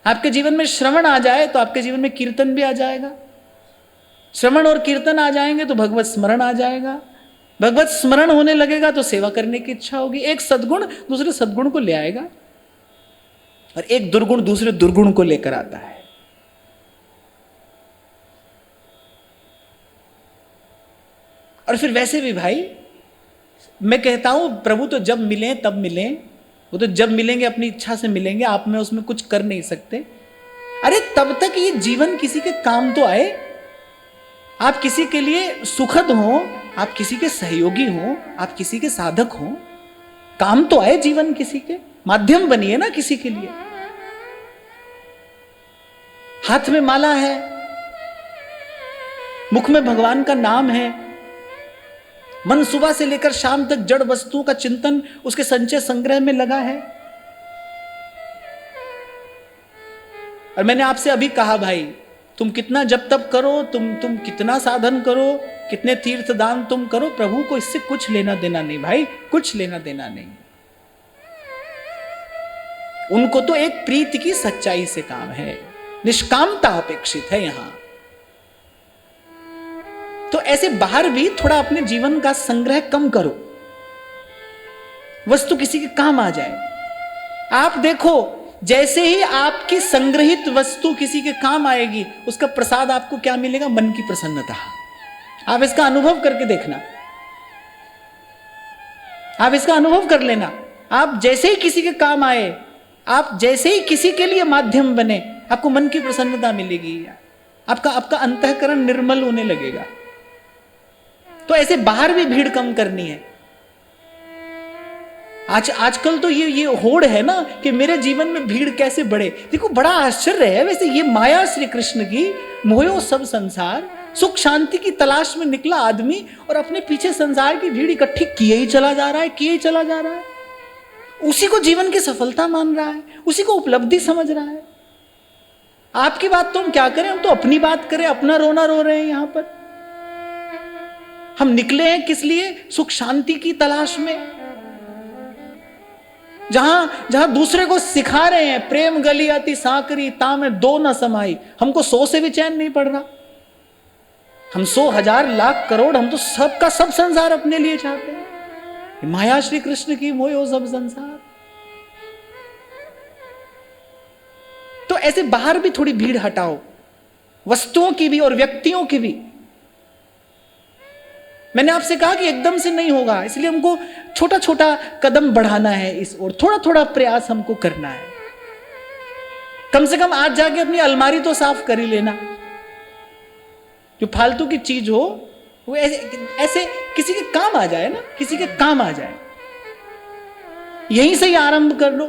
आपके जीवन में श्रवण आ जाए तो आपके जीवन में कीर्तन भी आ जाएगा, श्रवण और कीर्तन आ जाएंगे तो भगवत स्मरण आ जाएगा, भगवत स्मरण होने लगेगा तो सेवा करने की इच्छा होगी। एक सद्गुण दूसरे सद्गुण को ले आएगा और एक दुर्गुण दूसरे दुर्गुण को लेकर आता है। और फिर वैसे भी भाई मैं कहता हूं, प्रभु तो जब मिले तब मिले, वो तो जब मिलेंगे अपनी इच्छा से मिलेंगे, आप में उसमें कुछ कर नहीं सकते। अरे तब तक ये जीवन किसी के काम तो आए, आप किसी के लिए सुखद हो, आप किसी के सहयोगी हो, आप किसी के साधक हो, काम तो आए जीवन, किसी के माध्यम बनिए ना किसी के लिए। हाथ में माला है, मुख में भगवान का नाम है, मन सुबह से लेकर शाम तक जड़ वस्तुओं का चिंतन उसके संचय संग्रह में लगा है। और मैंने आपसे अभी कहा भाई, तुम कितना जप तप करो, तुम कितना साधन करो, कितने तीर्थ दान तुम करो, प्रभु को इससे कुछ लेना देना नहीं भाई, कुछ लेना देना नहीं। उनको तो एक प्रीति की सच्चाई से काम है, निष्कामता अपेक्षित है यहां। तो ऐसे बाहर भी थोड़ा अपने जीवन का संग्रह कम करो, वस्तु किसी के काम आ जाए। आप देखो, जैसे ही आपकी संग्रहित वस्तु किसी के काम आएगी, उसका प्रसाद आपको क्या मिलेगा? मन की प्रसन्नता। आप इसका अनुभव करके देखना, आप इसका अनुभव कर लेना। आप जैसे ही किसी के काम आए, आप जैसे ही किसी के लिए माध्यम बने, आपको मन की प्रसन्नता मिलेगी, आपका अंतःकरण निर्मल होने लगेगा। तो ऐसे बाहर भी भीड़ कम करनी है। आजकल तो ये होड़ है ना कि मेरे जीवन में भीड़ कैसे बढ़े। देखो बड़ा आश्चर्य है वैसे, ये माया श्री कृष्ण की, मोयो सब संसार, सुख शांति की तलाश में निकला आदमी और अपने पीछे संसार की भीड़ इकट्ठी किए ही चला जा रहा है, किए ही चला जा रहा है। उसी को जीवन की सफलता मान रहा है, उसी को उपलब्धि समझ रहा है। आपकी बात तो हम क्या करें, हम तो अपनी बात करें, अपना रोना रो रहे हैं। यहां पर हम निकले हैं किस लिए? सुख शांति की तलाश में। जहां दूसरे को सिखा रहे हैं प्रेम गली अति साकरी तामे दो न समाई, हमको 100 से भी चैन नहीं पड़ रहा। हम 100 1000 लाख करोड़, हम तो सबका सब संसार अपने लिए चाहते हैं। माया श्री कृष्ण की मोयो सब संसार। तो ऐसे बाहर भी थोड़ी भीड़ हटाओ, वस्तुओं की भी और व्यक्तियों की भी। मैंने आपसे कहा कि एकदम से नहीं होगा, इसलिए हमको छोटा छोटा कदम बढ़ाना है इस ओर, थोड़ा थोड़ा प्रयास हमको करना है। कम से कम आज जाके अपनी अलमारी तो साफ कर ही लेना। जो फालतू की चीज हो वो ऐसे किसी के काम आ जाए ना, किसी के काम आ जाए, यहीं से ही आरंभ कर लो।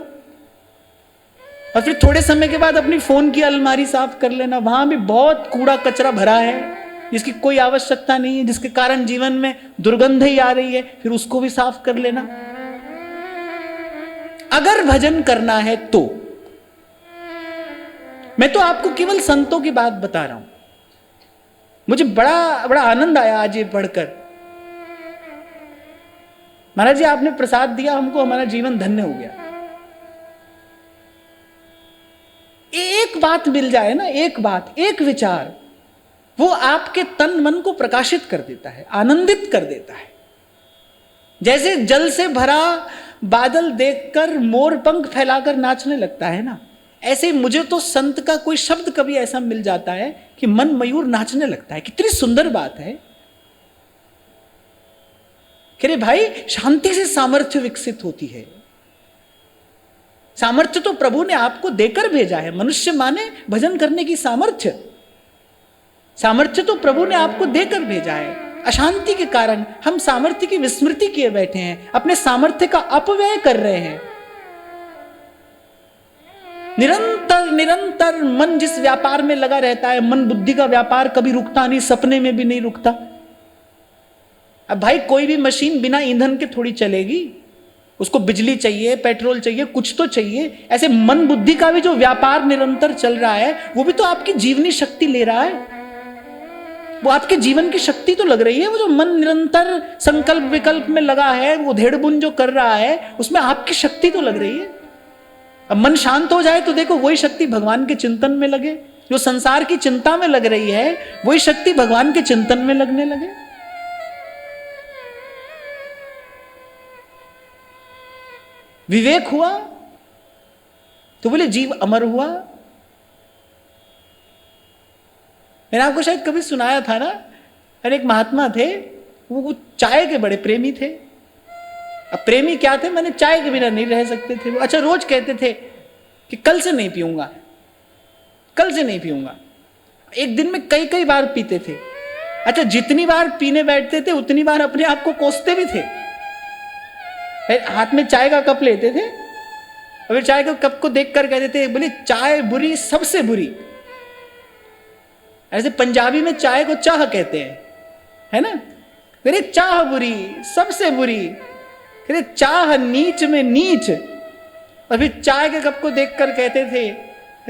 और फिर थोड़े समय के बाद अपनी फोन की अलमारी साफ कर लेना। वहां भी बहुत कूड़ा कचरा भरा है जिसकी कोई आवश्यकता नहीं है, जिसके कारण जीवन में दुर्गंध ही आ रही है, फिर उसको भी साफ कर लेना। अगर भजन करना है तो मैं तो आपको केवल संतों की बात बता रहा हूं। मुझे बड़ा बड़ा आनंद आया आज ये पढ़कर। महाराज जी आपने प्रसाद दिया हमको, हमारा जीवन धन्य हो गया। एक बात मिल जाए ना, एक बात, एक विचार, वो आपके तन मन को प्रकाशित कर देता है, आनंदित कर देता है। जैसे जल से भरा बादल देखकर मोर पंख फैलाकर नाचने लगता है ना, ऐसे मुझे तो संत का कोई शब्द कभी ऐसा मिल जाता है कि मन मयूर नाचने लगता है। कितनी सुंदर बात है। अरे भाई, शांति से सामर्थ्य विकसित होती है। सामर्थ्य तो प्रभु ने आपको देकर भेजा है। मनुष्य माने भजन करने की सामर्थ्य। सामर्थ्य तो प्रभु ने आपको देकर भेजा है। अशांति के कारण हम सामर्थ्य की विस्मृति किए बैठे हैं, अपने सामर्थ्य का अपव्यय कर रहे हैं। निरंतर निरंतर मन जिस व्यापार में लगा रहता है, मन बुद्धि का व्यापार कभी रुकता नहीं, सपने में भी नहीं रुकता। अब भाई कोई भी मशीन बिना ईंधन के थोड़ी चलेगी, उसको बिजली चाहिए, पेट्रोल चाहिए, कुछ तो चाहिए। ऐसे मन बुद्धि का भी जो व्यापार निरंतर चल रहा है, वो भी तो आपकी जीवनी शक्ति ले रहा है, वो आपके जीवन की शक्ति तो लग रही है। वो जो मन निरंतर संकल्प विकल्प में लगा है, वो धेड़बुन जो कर रहा है, उसमें आपकी शक्ति तो लग रही है। अब मन शांत हो जाए तो देखो वही शक्ति भगवान के चिंतन में लगे। जो संसार की चिंता में लग रही है, वही शक्ति भगवान के चिंतन में लगने लगे। विवेक हुआ तो बोले जीव अमर हुआ। मैंने आपको शायद कभी सुनाया था ना, अरे एक महात्मा थे, वो चाय के बड़े प्रेमी थे। अब प्रेमी क्या थे, मैंने चाय के बिना नहीं रह सकते थे। अच्छा, रोज कहते थे कि कल से नहीं पीऊंगा, कल से नहीं पीऊंगा। एक दिन में कई कई बार पीते थे। अच्छा, जितनी बार पीने बैठते थे उतनी बार अपने आप को कोसते भी थे। हाथ में चाय का कप लेते थे और फिर चाय के कप को देखकर कहते थे, बोले चाय बुरी, सबसे बुरी। ऐसे पंजाबी में चाय को चाह कहते हैं, है ना। अरे चाह बुरी, सबसे बुरी। अरे चाह नीच में नीच। और फिर चाय के कप को देखकर कहते थे,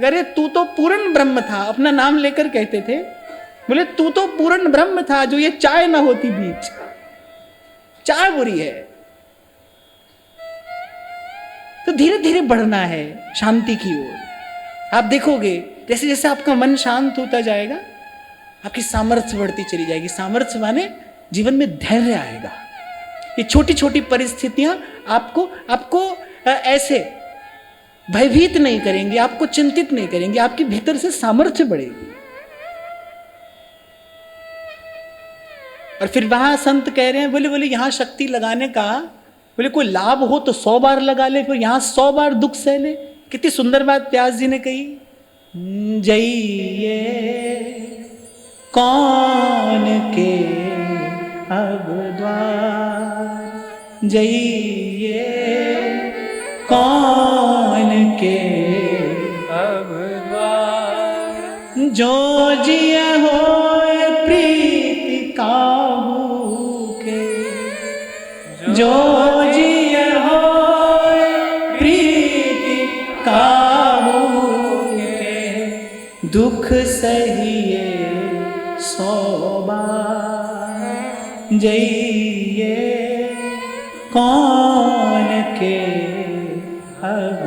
अरे तू तो पूर्ण ब्रह्म था। अपना नाम लेकर कहते थे, बोले तू तो पूर्ण ब्रह्म था, जो ये चाय ना होती बीच। चाय बुरी है। तो धीरे धीरे बढ़ना है शांति की ओर। आप देखोगे जैसे जैसे आपका मन शांत होता जाएगा, आपकी सामर्थ्य बढ़ती चली जाएगी। सामर्थ्य माने जीवन में धैर्य आएगा। ये छोटी छोटी परिस्थितियां आपको ऐसे भयभीत नहीं करेंगी, आपको चिंतित नहीं करेंगी, आपके भीतर से सामर्थ्य बढ़ेगी। और फिर वहां संत कह रहे हैं, बोले यहां शक्ति लगाने का, बोले कोई लाभ हो तो 100 बार लगा ले, फिर यहां 100 बार दुख सह ले। कितनी सुंदर बात व्यास जी ने कही। जइए कौन के अब द्वार, जइए कौन के अब द्वार, जो जिया होए प्रीति काहू के, जो जिया होए प्रीति काहू के, दुख सहिए 100 बार, जइए कौन के अब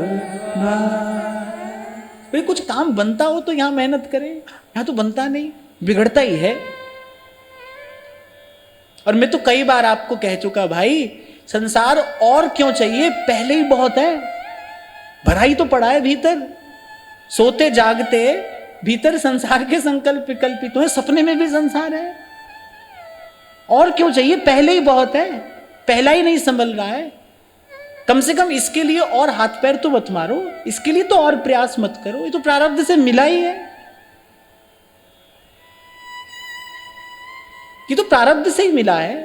भाई। कुछ काम बनता हो तो यहां मेहनत करें, यहां तो बनता नहीं, बिगड़ता ही है। और मैं तो कई बार आपको कह चुका, भाई संसार और क्यों चाहिए, पहले ही बहुत है। भरा ही तो पड़ा है भीतर। सोते जागते भीतर संसार के संकल्प विकल्पित हैं, सपने में भी संसार है। और क्यों चाहिए, पहले ही बहुत है। पहला ही नहीं संभल रहा है। कम से कम इसके लिए और हाथ पैर तो मत मारो, इसके लिए तो और प्रयास मत करो। ये तो प्रारब्ध से मिला ही है, ये तो प्रारब्ध से ही मिला है।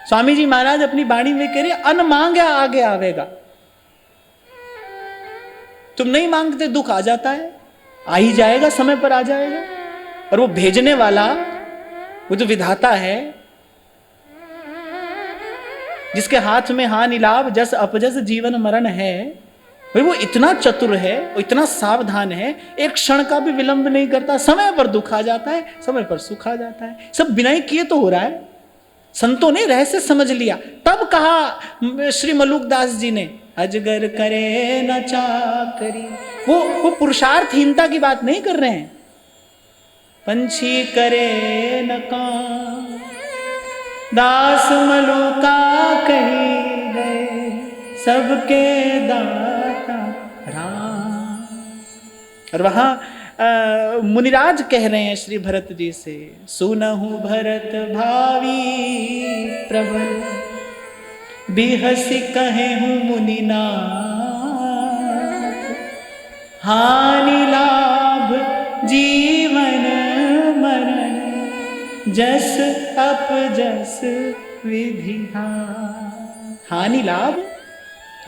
स्वामी जी महाराज अपनी वाणी में कह रहे, अन्न मांगे आगे आवेगा। तुम नहीं मांगते, दुख आ जाता है, आ ही जाएगा, समय पर आ जाएगा। और वो भेजने वाला, वो जो विधाता है, जिसके हाथ में हानि लाभ जस अपजस जीवन मरण है, वो इतना चतुर है, वो इतना सावधान है, एक क्षण का भी विलंब नहीं करता। समय पर दुख आ जाता है, समय पर सुख आ जाता है। सब बिना ही किए तो हो रहा है। संतों ने रहस्य समझ लिया, तब कहा श्री मलुकदास जी ने, अजगर करे न चाकरी। वो पुरुषार्थहीनता की बात नहीं कर रहे हैं। पंछी करे न काम, दास मलुका कही गए, सबके दाता राम। और वहां मुनिराज कह रहे हैं श्री भरत जी से, सुनहु भरत भावी प्रबल, बिहसी कहे हूं मुनिनाथ, हानि लाभ जीवन जस अपजस विधि हानि लाभ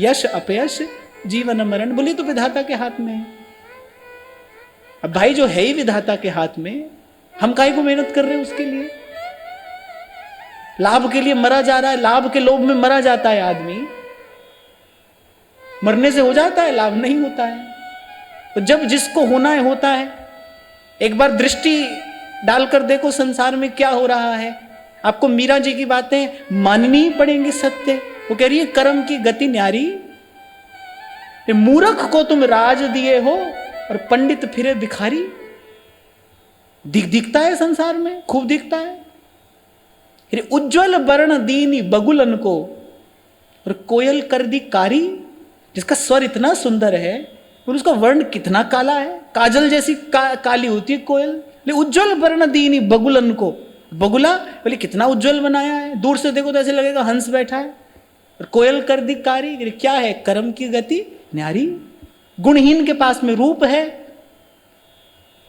यश अपयश जीवन मरण, बोले तो विधाता के हाथ में है। अब भाई जो है ही विधाता के हाथ में, हम काहे को मेहनत कर रहे हैं उसके लिए? लाभ के लिए मरा जा रहा है, लाभ के लोभ में मरा जाता है आदमी। मरने से हो जाता है लाभ? नहीं होता है। तो जब जिसको होना है होता है। एक बार दृष्टि डालकर देखो संसार में क्या हो रहा है। आपको मीरा जी की बातें माननी ही पड़ेंगी सत्य। वो कह रही है कर्म की गति न्यारी, मूर्ख को तुम राज दिए हो और पंडित फिरे भिखारी। दिखता है संसार में, खूब दिखता है। उज्ज्वल वर्ण दीनी बगुलन को और कोयल कर दी कारी। जिसका स्वर इतना सुंदर है और उसका वर्ण कितना काला है, काजल जैसी काली होती है कोयल। उज्ज्वल वर्ण दीनी बगुलन को, बगुला बोले कितना उज्ज्वल बनाया है, दूर से देखो तो ऐसे लगेगा हंस बैठा है। और कोयल कर दी कारी, क्या है? कर्म की गति न्यारी। गुणहीन के पास में रूप है,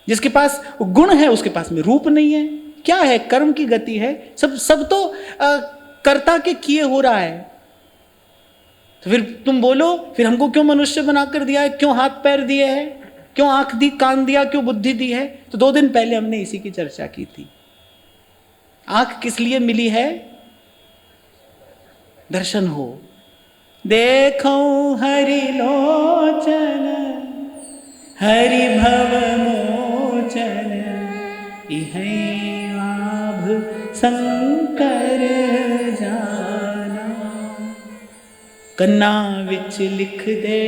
जिसके पास गुण है उसके पास में रूप नहीं है। क्या है? कर्म की गति है। सब तो कर्ता के किए हो रहा है। तो फिर तुम बोलो, फिर हमको क्यों मनुष्य बनाकर दिया है? क्यों हाथ पैर दिए हैं? क्यों आंख दी, कान दिया, क्यों बुद्धि दी है? तो 2 दिन पहले हमने इसी की चर्चा की थी। आंख किस लिए मिली है? दर्शन हो। देखो हरि लोचन हरि भव मोचन, इहै आभ शंकर जाना। कन्ना विच लिख दे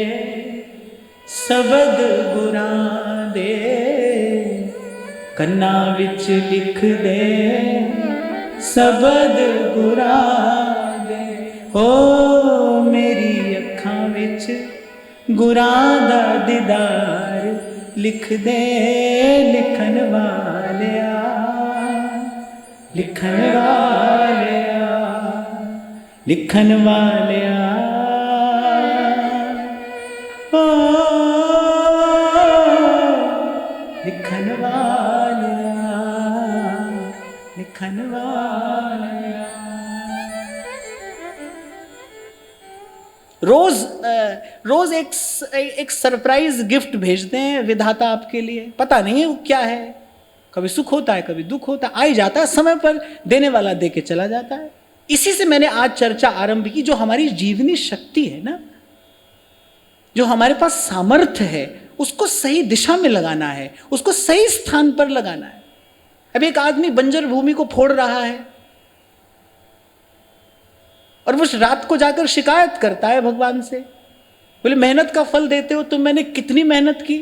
शबद गुरां दे, कन्ना विच लिख दे शबद गुरां दे। हो मेरी अखां विच गुरां दा दीदार लिख दे, लिखन वालिया, लिखन वालिया, लिखन वालिया। ओ लिखन वालिया, लिखन वालिया। रोज एक सरप्राइज गिफ्ट भेजते हैं विधाता आपके लिए। पता नहीं है वो क्या है, कभी सुख होता है कभी दुख होता है, आ ही जाता है समय पर, देने वाला दे के चला जाता है। इसी से मैंने आज चर्चा आरंभ की। जो हमारी जीवनी शक्ति है ना, जो हमारे पास सामर्थ्य है, उसको सही दिशा में लगाना है, उसको सही स्थान पर लगाना है। अब एक आदमी बंजर भूमि को फोड़ रहा है और वो रात को जाकर शिकायत करता है भगवान से, बोले मेहनत का फल देते हो तुम, मैंने कितनी मेहनत की।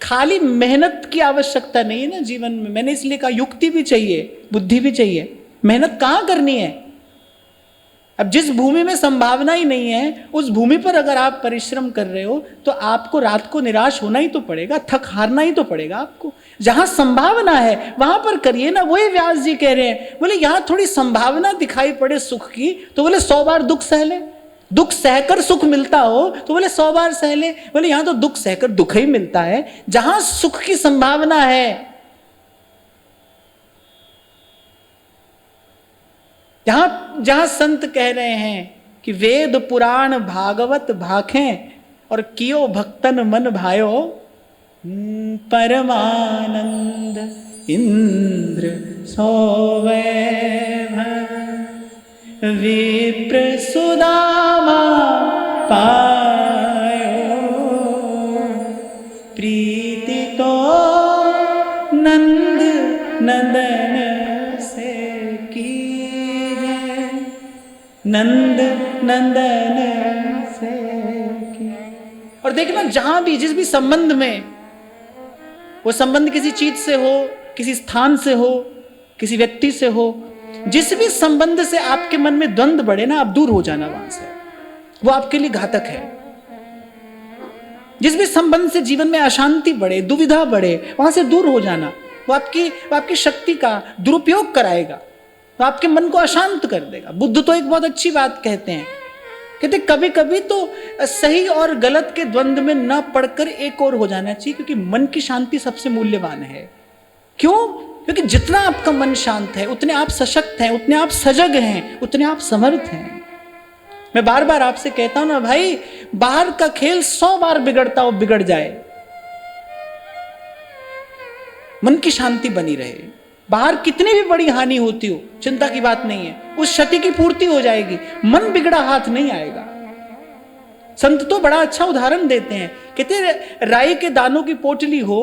खाली मेहनत की आवश्यकता नहीं है ना जीवन में। मैंने इसलिए कहा युक्ति भी चाहिए, बुद्धि भी चाहिए। मेहनत कहाँ करनी है? अब जिस भूमि में संभावना ही नहीं है, उस भूमि पर अगर आप परिश्रम कर रहे हो तो आपको रात को निराश होना ही तो पड़ेगा, थक हारना ही तो पड़ेगा आपको। जहां संभावना है वहां पर करिए ना। वही व्यास जी कह रहे हैं, बोले यहां थोड़ी संभावना दिखाई पड़े सुख की तो बोले 100 बार दुख सह ले। दुख सहकर सुख मिलता हो तो बोले 100 बार सह ले। बोले यहां तो दुख सहकर दुख ही मिलता है। जहां सुख की संभावना है, जहां संत कह रहे हैं कि वेद पुराण भागवत भाखें और कियो भक्तन मन भायो, परमानंद इंद्र सोवे भव, विप्र सुदामा पायो, प्रीति तो नंद नंदन से कीजे, नंद नंदन से की। और देखना जहां भी जिस भी संबंध में, वो संबंध किसी चीज से हो, किसी स्थान से हो, किसी व्यक्ति से हो, जिस भी संबंध से आपके मन में द्वंद्व बढ़े ना, आप दूर हो जाना वहां से। वो आपके लिए घातक है। जिस भी संबंध से जीवन में अशांति बढ़े, दुविधा बढ़े, वहां से दूर हो जाना। वो आपकी शक्ति का दुरुपयोग कराएगा, वो आपके मन को अशांत कर देगा। बुद्ध तो एक बहुत अच्छी बात कहते हैं, कहते कभी कभी तो सही और गलत के द्वंद्व में न पड़कर एक और हो जाना चाहिए, क्योंकि मन की शांति सबसे मूल्यवान है। क्यों? क्योंकि जितना आपका मन शांत है उतने आप सशक्त हैं, उतने आप सजग हैं, उतने आप समर्थ हैं। मैं बार बार आपसे कहता हूं ना भाई, बाहर का खेल 100 बार बिगड़ता हो बिगड़ जाए, मन की शांति बनी रहे। बाहर कितनी भी बड़ी हानि होती हो, चिंता की बात नहीं है, उस क्षति की पूर्ति हो जाएगी, मन बिगड़ा हाथ नहीं आएगा। संत तो बड़ा अच्छा उदाहरण देते हैं, कहते हैं राई के दानों की पोटली हो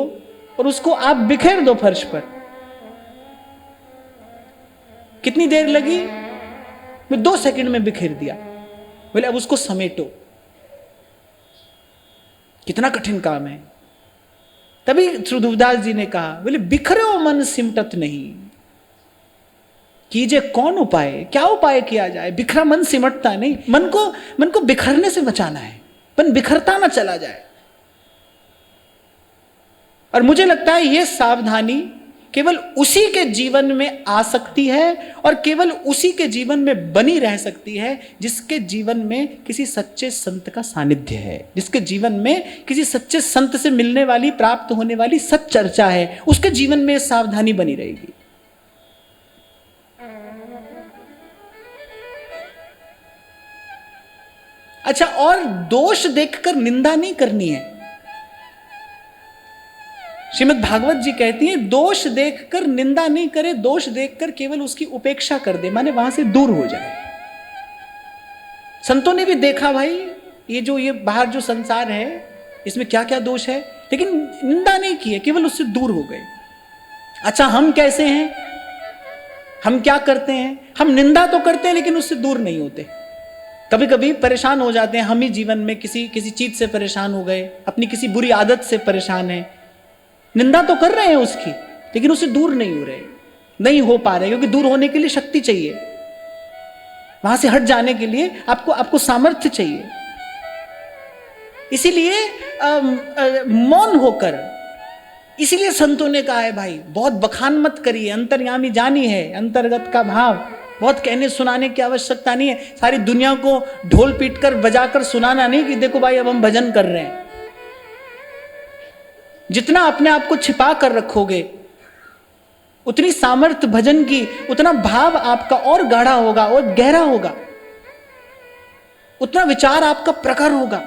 और उसको आप बिखेर दो फर्श पर, कितनी देर लगी? मैं 2 सेकंड में बिखेर दिया। बोले अब उसको समेटो, कितना कठिन काम है। तभी ध्रुवदास जी ने कहा, बोले बिखरो मन सिमटत नहीं, कीजिए कौन उपाय, क्या उपाय किया जाए? बिखरा मन सिमटता नहीं, मन को बिखरने से बचाना है, मन बिखरता ना चला जाए। और मुझे लगता है यह सावधानी केवल उसी के जीवन में आ सकती है और केवल उसी के जीवन में बनी रह सकती है जिसके जीवन में किसी सच्चे संत का सानिध्य है, जिसके जीवन में किसी सच्चे संत से मिलने वाली, प्राप्त होने वाली सच चर्चा है, उसके जीवन में सावधानी बनी रहेगी। अच्छा, और दोष देखकर निंदा नहीं करनी है। श्रीमद् भागवत जी कहती है दोष देखकर निंदा नहीं करे, दोष देखकर केवल उसकी उपेक्षा कर दे, माने वहां से दूर हो जाए। संतों ने भी देखा भाई ये बाहर जो संसार है इसमें क्या क्या दोष है, लेकिन निंदा नहीं की है, केवल उससे दूर हो गए। अच्छा, हम कैसे हैं, हम क्या करते हैं? हम निंदा तो करते हैं लेकिन उससे दूर नहीं होते। कभी कभी परेशान हो जाते हैं, हम ही जीवन में किसी चीज से परेशान हो गए, अपनी किसी बुरी आदत से परेशान है, निंदा तो कर रहे हैं उसकी लेकिन उससे दूर नहीं हो रहे, नहीं हो पा रहे, क्योंकि दूर होने के लिए शक्ति चाहिए, वहां से हट जाने के लिए आपको सामर्थ्य चाहिए। इसीलिए मौन होकर, इसीलिए संतों ने कहा है भाई बहुत बखान मत करिए, अंतर्यामी जानी है, अंतर्गत का भाव, बहुत कहने सुनाने की आवश्यकता नहीं है। सारी दुनिया को ढोल पीट कर बजाकर सुनाना नहीं कि देखो भाई अब हम भजन कर रहे हैं। जितना अपने आप को छिपा कर रखोगे उतनी सामर्थ्य भजन की, उतना भाव आपका और गाढ़ा होगा और गहरा होगा, उतना विचार आपका प्रखर होगा।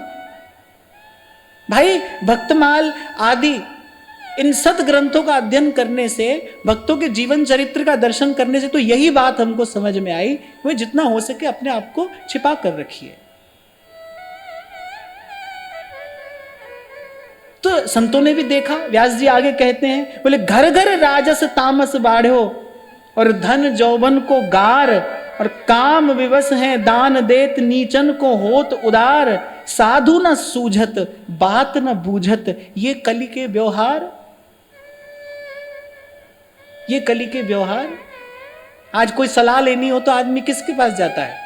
भाई भक्तमाल आदि इन सत ग्रंथों का अध्ययन करने से, भक्तों के जीवन चरित्र का दर्शन करने से तो यही बात हमको समझ में आई, वह जितना हो सके अपने आप को छिपा कर रखिए। तो संतों ने भी देखा, व्यास जी आगे कहते हैं, बोले घर घर राजस तामस बाढ़ो और धन जौवन को गार, और काम विवश हैं दान देत नीचन को होत उदार, साधु न सूझत बात न बूझत ये कली के व्यवहार, ये कली के व्यवहार। आज कोई सलाह लेनी हो तो आदमी किसके पास जाता है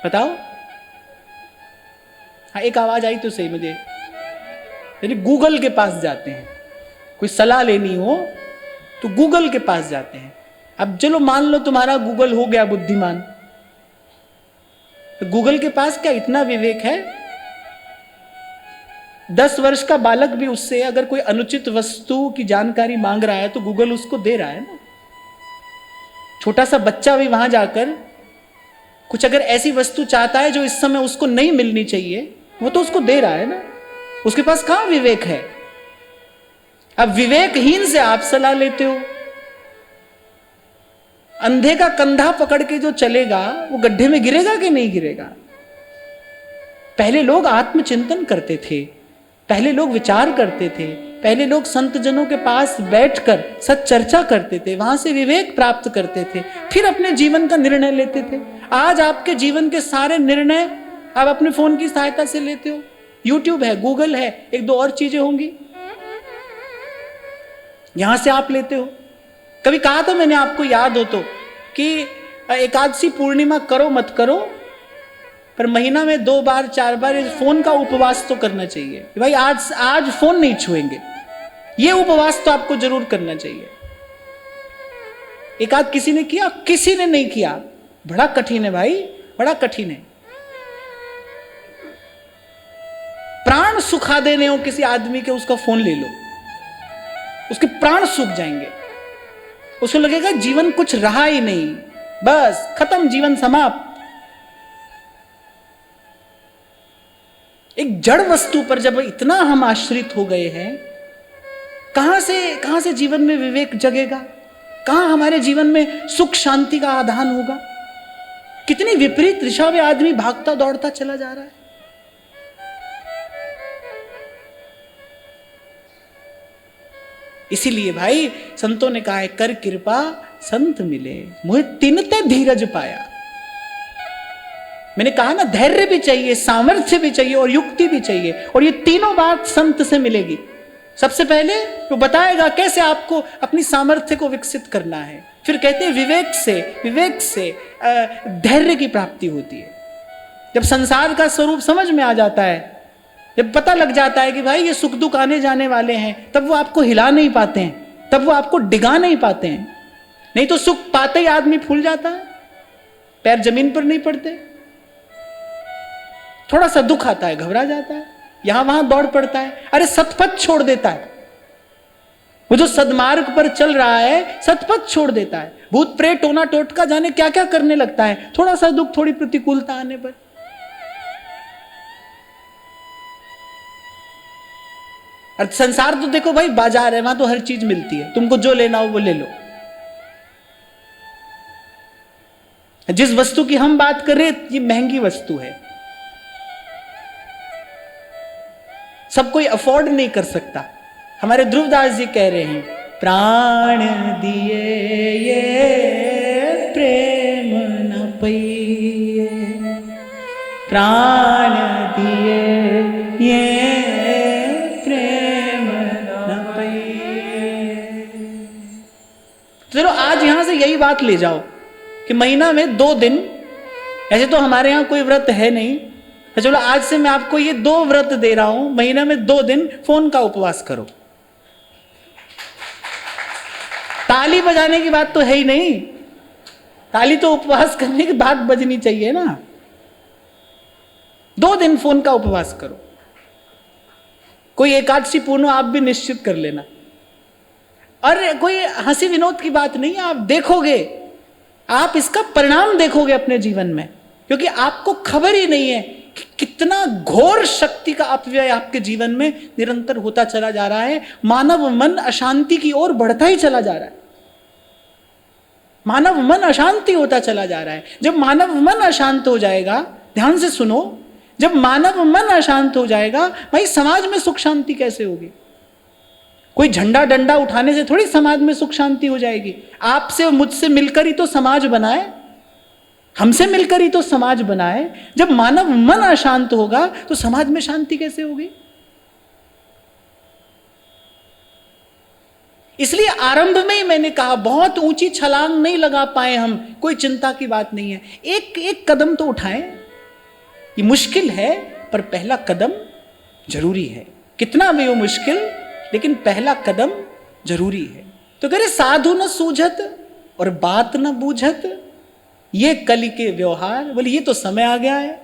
बताओ? हाँ, एक आवाज आई तो सही मुझे, यानी गूगल के पास जाते हैं। कोई सलाह लेनी हो तो गूगल के पास जाते हैं। अब चलो मान लो तुम्हारा गूगल हो गया बुद्धिमान, तो गूगल के पास क्या इतना विवेक है? 10 वर्ष का बालक भी उससे अगर कोई अनुचित वस्तु की जानकारी मांग रहा है तो गूगल उसको दे रहा है ना। छोटा सा बच्चा भी वहां जाकर कुछ अगर ऐसी वस्तु चाहता है जो इस समय उसको नहीं मिलनी चाहिए, वो तो उसको दे रहा है ना। उसके पास कहां विवेक है? अब विवेकहीन से आप सलाह लेते हो। अंधे का कंधा पकड़ के जो चलेगा वो गड्ढे में गिरेगा कि नहीं गिरेगा? पहले लोग आत्मचिंतन करते थे, पहले लोग विचार करते थे, पहले लोग संत जनों के पास बैठकर सच चर्चा करते थे, वहां से विवेक प्राप्त करते थे, फिर अपने जीवन का निर्णय लेते थे। आज आपके जीवन के सारे निर्णय आप अपने फोन की सहायता से लेते हो। यूट्यूब है, गूगल है, एक दो और चीजें होंगी, यहां से आप लेते हो। कभी कहा था मैंने आपको, याद हो तो, कि एकादशी पूर्णिमा करो मत करो, पर महीना में 2 बार 4 बार इस फोन का उपवास तो करना चाहिए। भाई आज फोन नहीं छुएंगे, ये उपवास तो आपको जरूर करना चाहिए। एक आध किसी ने किया, किसी ने नहीं किया। बड़ा कठिन है भाई, बड़ा कठिन है। प्राण सुखा देने हो किसी आदमी के, उसका फोन ले लो, उसके प्राण सूख जाएंगे। उसको लगेगा जीवन कुछ रहा ही नहीं, बस खत्म, जीवन समाप्त। एक जड़ वस्तु पर जब इतना हम आश्रित हो गए हैं, कहां से जीवन में विवेक जगेगा? कहां हमारे जीवन में सुख शांति का आधान होगा? कितनी विपरीत दिशा में आदमी भागता दौड़ता चला जा रहा है। इसीलिए भाई संतों ने कहा है, कर कृपा संत मिले, मुझे तिनते धीरज पाया। मैंने कहा ना, धैर्य भी चाहिए, सामर्थ्य भी चाहिए और युक्ति भी चाहिए, और ये तीनों बात संत से मिलेगी। सबसे पहले वो बताएगा कैसे आपको अपनी सामर्थ्य को विकसित करना है। फिर कहते हैं विवेक से धैर्य की प्राप्ति होती है। जब संसार का स्वरूप समझ में आ जाता है, जब पता लग जाता है कि भाई ये सुख दुख आने जाने वाले हैं, तब वो आपको हिला नहीं पाते हैं, तब वो आपको डिगा नहीं पाते हैं। नहीं तो सुख पाते ही आदमी फूल जाता है, पैर जमीन पर नहीं पड़ते। थोड़ा सा दुख आता है, घबरा जाता है, यहां वहां दौड़ पड़ता है, अरे सतपथ छोड़ देता है। वो जो सदमार्ग पर चल रहा है सतपथ छोड़ देता है, भूत प्रेत टोना टोटका जाने क्या क्या करने लगता है, थोड़ा सा दुख, थोड़ी प्रतिकूलता आने पर। और संसार तो देखो भाई बाजार है, वहां तो हर चीज मिलती है, तुमको जो लेना हो वो ले लो। जिस वस्तु की हम बात कर रहे हैं ये महंगी वस्तु है, सब कोई अफोर्ड नहीं कर सकता। हमारे ध्रुवदास जी कह रहे हैं, प्राण दिए ये प्रेम न पइए, प्राण दिए ये प्रेम न पइए। चलो आज यहां से यही बात ले जाओ कि महीना में 2 दिन, ऐसे तो हमारे यहां कोई व्रत है नहीं, तो चलो आज से मैं आपको ये 2 व्रत दे रहा हूं, महीना में 2 दिन फोन का उपवास करो। ताली बजाने की बात तो है ही नहीं, ताली तो उपवास करने के बाद बजनी चाहिए ना। 2 दिन फोन का उपवास करो, कोई एकादशी पूर्ण आप भी निश्चित कर लेना। और कोई हंसी विनोद की बात नहीं है, आप देखोगे, आप इसका परिणाम देखोगे अपने जीवन में, क्योंकि आपको खबर ही नहीं है कि कितना घोर शक्ति का अपव्यय आपके जीवन में निरंतर होता चला जा रहा है। मानव मन अशांति की ओर बढ़ता ही चला जा रहा है, मानव मन अशांति होता चला जा रहा है। जब मानव मन अशांत हो जाएगा, ध्यान से सुनो, जब मानव मन अशांत हो जाएगा, भाई समाज में सुख शांति कैसे होगी? कोई झंडा डंडा उठाने से थोड़ी समाज में सुख शांति हो जाएगी। आपसे और मुझसे मिलकर ही तो समाज बनाए, हमसे मिलकर ही तो समाज बनाए। जब मानव मन अशांत होगा तो समाज में शांति कैसे होगी? इसलिए आरंभ में ही मैंने कहा, बहुत ऊंची छलांग नहीं लगा पाए हम, कोई चिंता की बात नहीं है, एक एक कदम तो उठाएं। ये मुश्किल है पर पहला कदम जरूरी है, कितना भी हो मुश्किल, लेकिन पहला कदम जरूरी है। तो कह रहे साधु न सूझत और बात न बूझत, ये कली के व्यवहार। बोले ये तो समय आ गया है।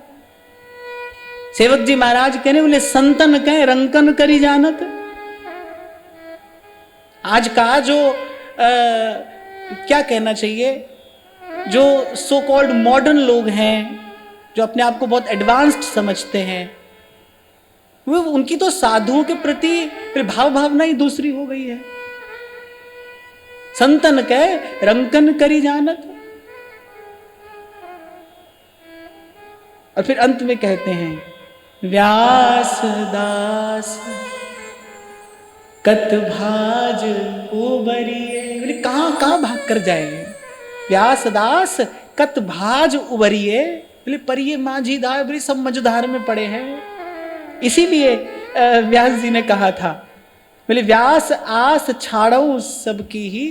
सेवक जी महाराज कहने बोले, संतन कहे रंकन करी जानत। आज का जो क्या कहना चाहिए, जो सो कॉल्ड मॉडर्न लोग हैं, जो अपने आप को बहुत एडवांस्ड समझते हैं, वो उनकी तो साधुओं के प्रति भाव भावना ही दूसरी हो गई है। संतन कहे रंकन करी जानत। और फिर अंत में कहते हैं, व्यास दास कत भाज उबरिए। बोले कहां भाग कर जाए? व्यास दास कत भाज उबरिए। बोले परिये माझी धार, बोले सब मझधार में पड़े हैं। इसीलिए व्यास जी ने कहा था, बोले व्यास आस छाड़ो सबकी ही,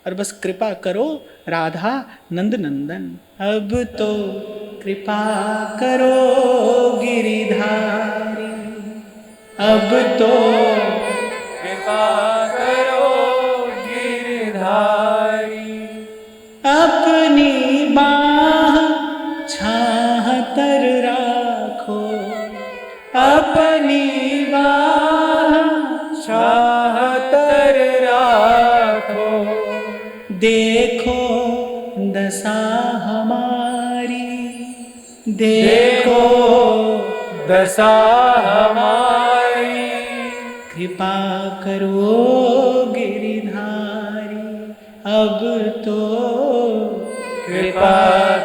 और बस कृपा करो राधा नंद नंदन। अब तो कृपा करो गिरिधारी, अब तो कृपा करो गिरधारी, अपनी बाह छाह तर राखो, अपनी विवाह चाहतर राखो, देखो दशा हमारी, देखो दशा हमारी, कृपा करो गिरिधारी, अब तो कृपा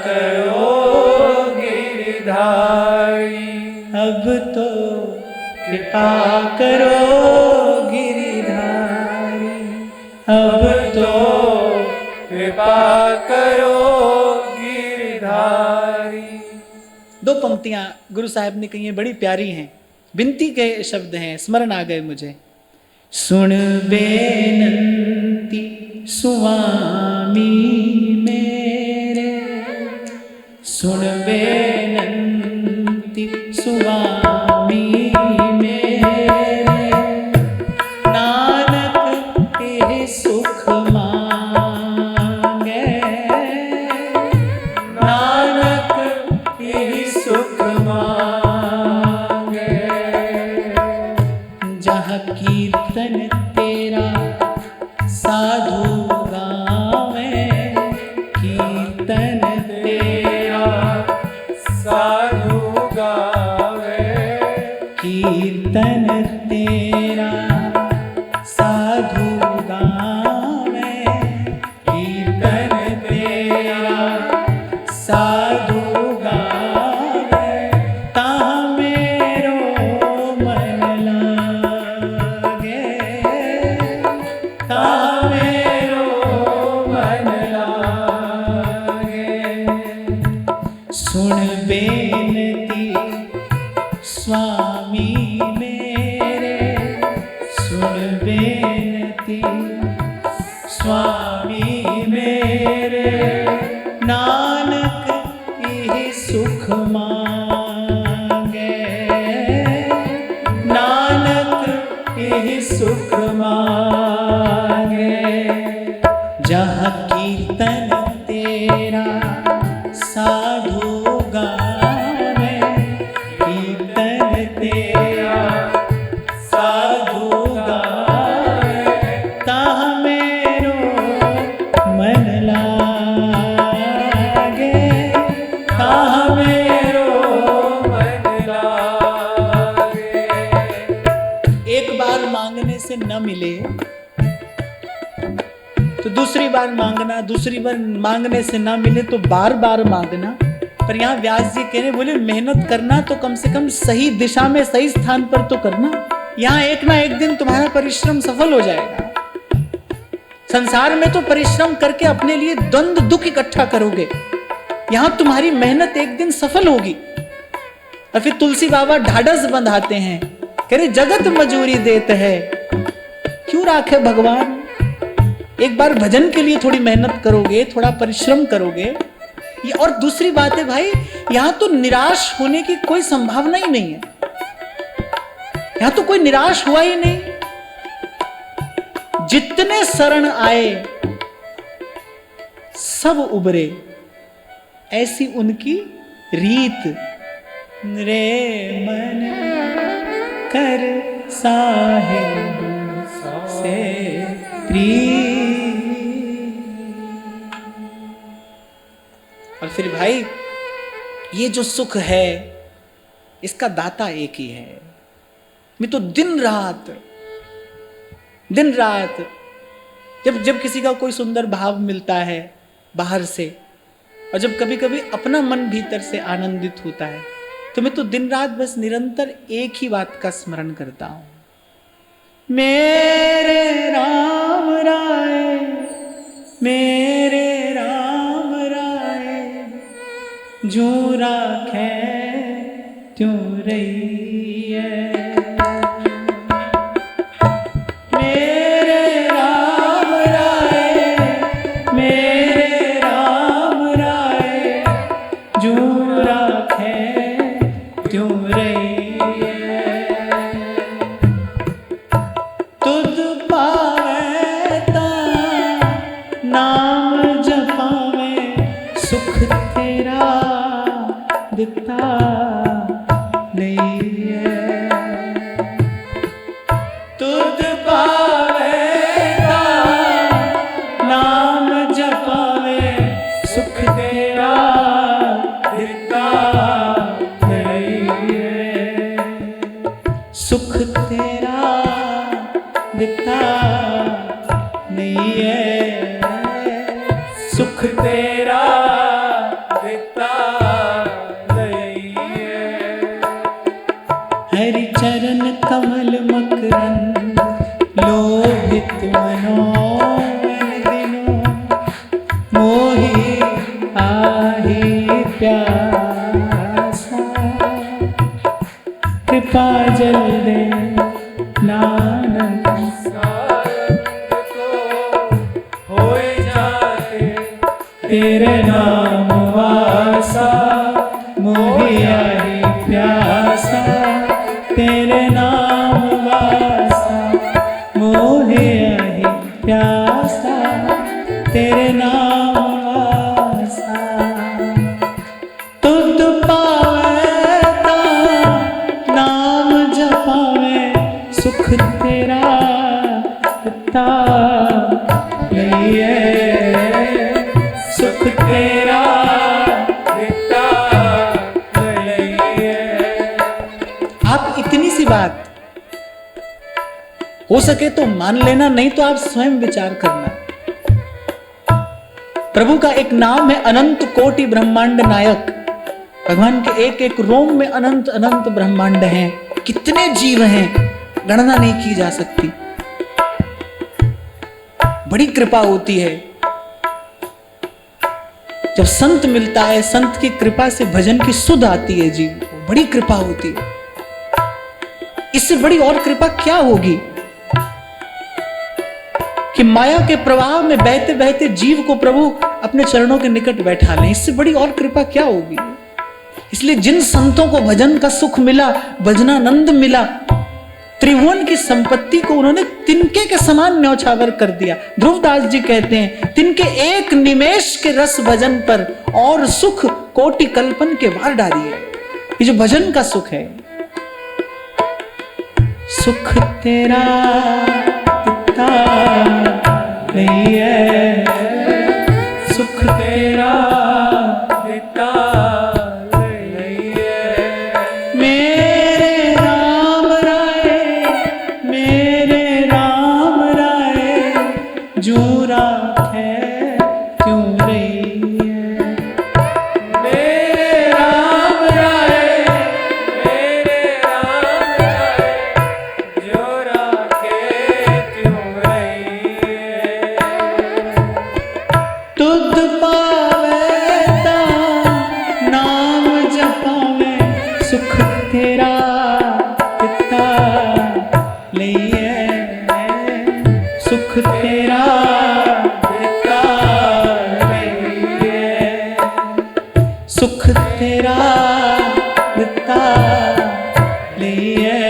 करो गिरधारी, अब तो कृपा करो गिरिधारी, अब तो कृपा करो गिरधारी। दो पंक्तियां गुरु साहब ने कही हैं, बड़ी प्यारी हैं, विनती के शब्द हैं, स्मरण आ गए मुझे। सुन बेनंती स्वामी मेरे, सुन बेनंती स्वामी मेरे, नानक के सुख मांगे, नानक यही सुख मांगे, जहाँ कीर्तन तेरा साधु गावे, कीर्तन तेरा साधु गावे, कीर्तन तेरा साधु गावे, कीर्तन तेरा साधु गावे, ताहा मेरो मन लागे, ताहा मेरो मन लागे। सुन बेनती स्वामी मेरे, सुन बेनती स्वामी मेरे, नानक यही सुख मांगे, नानक यही सुख मांगे, जहाँ कीर्तन तेरा साधु गावे, कीर्तन तेरा साधु गावे, ताहा मेरो मन लागे, ताहा मेरो मन लागे। एक बार मांगने से न मिले तो दूसरी बार मांगना, दूसरी बार मांगने से ना मिले तो बार बार मांगना। पर यहाँ व्यास जी कह रहे, बोले मेहनत करना तो कम से कम सही दिशा में, सही स्थान पर तो करना। यहाँ एक ना एक दिन तुम्हारा परिश्रम सफल हो जाएगा। संसार में तो परिश्रम करके अपने लिए द्वंद्व दुख इकट्ठा करोगे, यहाँ तुम्हारी मेहनत एक दिन सफल होगी। और फिर तुलसी बाबा ढाढ़स बंधाते हैं, कह रहे जगत मजूरी देते है, क्यों राखे भगवान। एक बार भजन के लिए थोड़ी मेहनत करोगे, थोड़ा परिश्रम करोगे। ये और दूसरी बात है भाई, यहां तो निराश होने की कोई संभावना ही नहीं है। यहां तो कोई निराश हुआ ही नहीं। जितने शरण आए सब उबरे, ऐसी उनकी रीत। रे मन कर साहिब से प्रीत। और फिर भाई ये जो सुख है इसका दाता एक ही है। मैं तो दिन रात जब किसी का कोई सुंदर भाव मिलता है बाहर से, और जब कभी कभी अपना मन भीतर से आनंदित होता है, तो मैं तो दिन रात बस निरंतर एक ही बात का स्मरण करता हूं। मेरे राम राय, मेरे राम राय, जो राखे त्यों रहिए। मेरे राम राय, मेरे राम राय, जो राखे त्यों रहिए। तुध पावे ता नाम जपावे, सुख तेरा दिता नहीं है। सुख तेरा दिखता नहीं है, सुख तेरा दिखता नहीं है। हरि चरण कमल मकरंद लोभित मनोन दिनो मोहि आहि प्यासा। कृपा जल दे नानक सारंग को होए जाते तेरे नाम वासा, मोहि आहि प्यासा। तेरे नाम वासा, मोहि आहि प्यासा। तेरे नाम वासा, तुध पावता नाम जपावे। सुख तेरा दिता नहीं है, सुख तेरा दिखता नहीं है। आप इतनी सी बात हो सके तो मान लेना, नहीं तो आप स्वयं विचार करना। प्रभु का एक नाम है अनंत कोटि ब्रह्मांड नायक। भगवान के एक एक रोम में अनंत अनंत ब्रह्मांड हैं। कितने जीव हैं, गणना नहीं की जा सकती। बड़ी कृपा होती है जब संत मिलता है, संत की कृपा से भजन की सुध आती है जीव को, बड़ी कृपा होती है। इससे बड़ी और कृपा क्या होगी कि माया के प्रवाह में बहते बहते जीव को प्रभु अपने चरणों के निकट बैठा लें। इससे बड़ी और कृपा क्या होगी। इसलिए जिन संतों को भजन का सुख मिला, भजनानंद मिला, त्रिभुवन की संपत्ति को उन्होंने तिनके के समान न्यौछावर कर दिया। ध्रुवदास जी कहते हैं, तिनके एक निमेष के रस भजन पर और सुख कोटि कल्पन के वार डालिए। ये जो भजन का सुख है, सुख तेरा दिखता नहीं है, सुख तेरा दिखता नहीं है। मेरे राम राय, मेरे राम राय, जो राखे क्यों रही है। मेरे राम राय, मेरे राम राय, जो राखे क्यों रही है। तुध पावेता नाम जपावे, सुख तेरा दिखता नहीं है, सुख तेरा दिखता नहीं है, सुख तेरा दिखता नहीं है,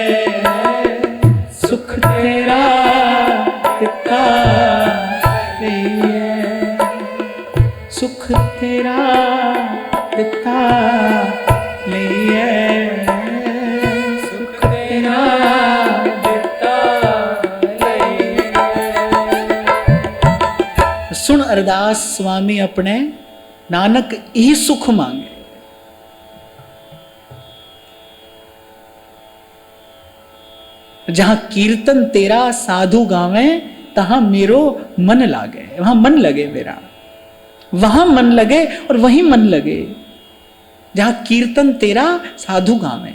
सुख तेरा दिखता नहीं है, सुख तेरा दिखता नहीं है, सुख तेरा दिखता नहीं है। सुन अरदास स्वामी अपने, नानक ही सुख मांगे। जहां कीर्तन तेरा साधु गावे, तहां मेरो मन लागे। वहां मन लगे मेरा, वहां मन लगे और वहीं मन लगे जहां कीर्तन तेरा साधु गावे।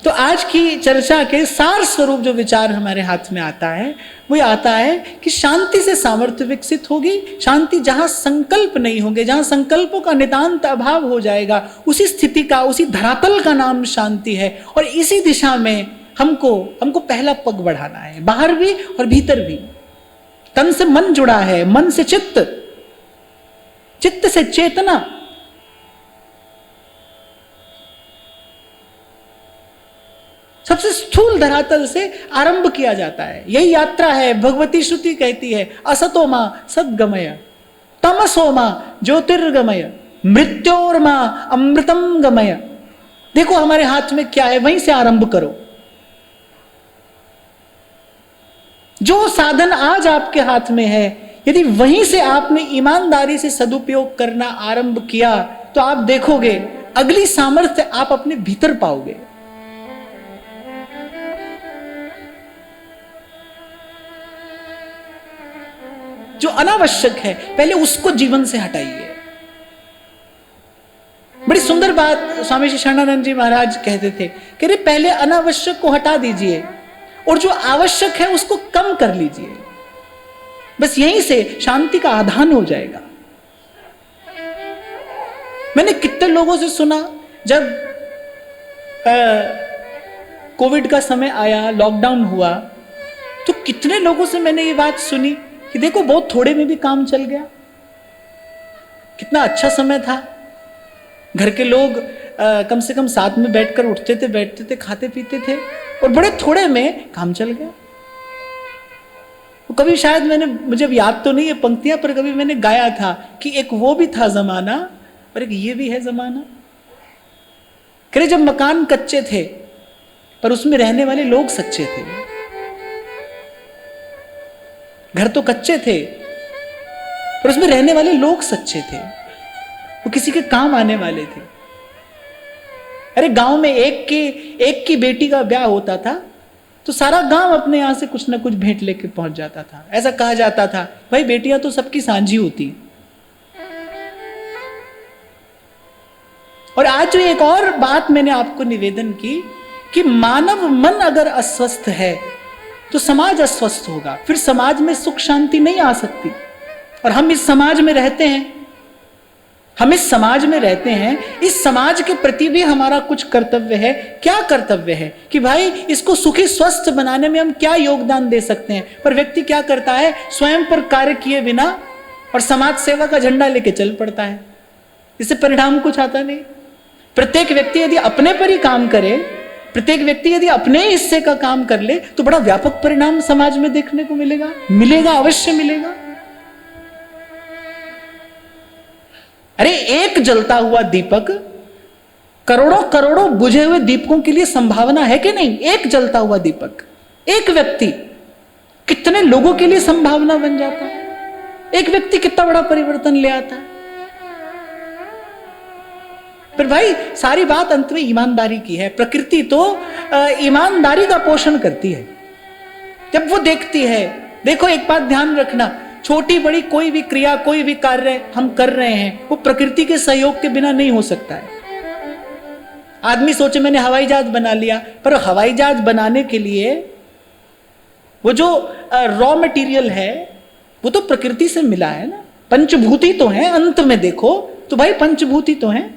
तो आज की चर्चा के सार स्वरूप जो विचार हमारे हाथ में आता है, वो आता है कि शांति से सामर्थ्य विकसित होगी। शांति जहां संकल्प नहीं होंगे, जहां संकल्पों का नितांत अभाव हो जाएगा, उसी स्थिति का, उसी धरातल का नाम शांति है। और इसी दिशा में हमको पहला पग बढ़ाना है, बाहर भी और भीतर भी। तन से मन जुड़ा है, मन से चित्त, चित्त से चेतना। सबसे स्थूल धरातल से आरंभ किया जाता है। यही यात्रा है। भगवती श्रुति कहती है, असतो मां सद्गमय, तमसो मां ज्योतिर्गमय, मृत्योर्मा अमृतम गमय। देखो हमारे हाथ में क्या है, वहीं से आरंभ करो। जो साधन आज आपके हाथ में है, यदि वहीं से आपने ईमानदारी से सदुपयोग करना आरंभ किया, तो आप देखोगे अगली सामर्थ्य आप अपने भीतर पाओगे। जो अनावश्यक है पहले उसको जीवन से हटाइए। बड़ी सुंदर बात स्वामी श्री शरणानंद जी महाराज कहते थे कि अरे पहले अनावश्यक को हटा दीजिए और जो आवश्यक है उसको कम कर लीजिए, बस यहीं से शांति का आधान हो जाएगा। मैंने कितने लोगों से सुना, जब कोविड का समय आया, लॉकडाउन हुआ, तो कितने लोगों से मैंने ये बात सुनी कि देखो बहुत थोड़े में भी काम चल गया, कितना अच्छा समय था, घर के लोग कम से कम साथ में बैठकर उठते थे, बैठते थे, खाते पीते थे और बड़े थोड़े में काम चल गया। तो कभी शायद मुझे अब याद तो नहीं है पंक्तियां, पर कभी मैंने गाया था कि एक वो भी था जमाना और एक ये भी है जमाना। करे जब मकान कच्चे थे पर उसमें रहने वाले लोग सच्चे थे। घर तो कच्चे थे पर उसमें रहने वाले लोग सच्चे थे, वो किसी के काम आने वाले थे। अरे गांव में एक की बेटी का ब्याह होता था तो सारा गांव अपने यहां से कुछ ना कुछ भेंट लेके पहुंच जाता था। ऐसा कहा जाता था भाई बेटियां तो सबकी सांझी होती हैं। और आज जो एक और बात मैंने आपको निवेदन की कि मानव मन अगर अस्वस्थ है तो समाज अस्वस्थ होगा, फिर समाज में सुख शांति नहीं आ सकती। और हम इस समाज में रहते हैं, इस समाज के प्रति भी हमारा कुछ कर्तव्य है। क्या कर्तव्य है कि भाई इसको सुखी स्वस्थ बनाने में हम क्या योगदान दे सकते हैं। पर व्यक्ति क्या करता है, स्वयं पर कार्य किए बिना और समाज सेवा का झंडा लेके चल पड़ता है, इससे परिणाम कुछ आता नहीं। प्रत्येक व्यक्ति यदि अपने पर ही काम करे, प्रत्येक व्यक्ति यदि अपने हिस्से का काम कर ले तो बड़ा व्यापक परिणाम समाज में देखने को मिलेगा, अवश्य मिलेगा। अरे एक जलता हुआ दीपक करोड़ों करोड़ों बुझे हुए दीपकों के लिए संभावना है कि नहीं? एक जलता हुआ दीपक, एक व्यक्ति कितने लोगों के लिए संभावना बन जाता है। एक व्यक्ति कितना बड़ा परिवर्तन ले आता है। पर भाई सारी बात अंत में ईमानदारी की है। प्रकृति तो ईमानदारी का पोषण करती है। जब वो देखती है, देखो एक बात ध्यान रखना, छोटी बड़ी कोई भी क्रिया, कोई भी कार्य हम कर रहे हैं वो प्रकृति के सहयोग के बिना नहीं हो सकता है। आदमी सोचे मैंने हवाई जहाज बना लिया, पर हवाई जहाज बनाने के लिए वो जो रॉ मटेरियल है वो तो प्रकृति से मिला है ना। पंचभूति तो है, अंत में देखो तो भाई पंचभूति तो है।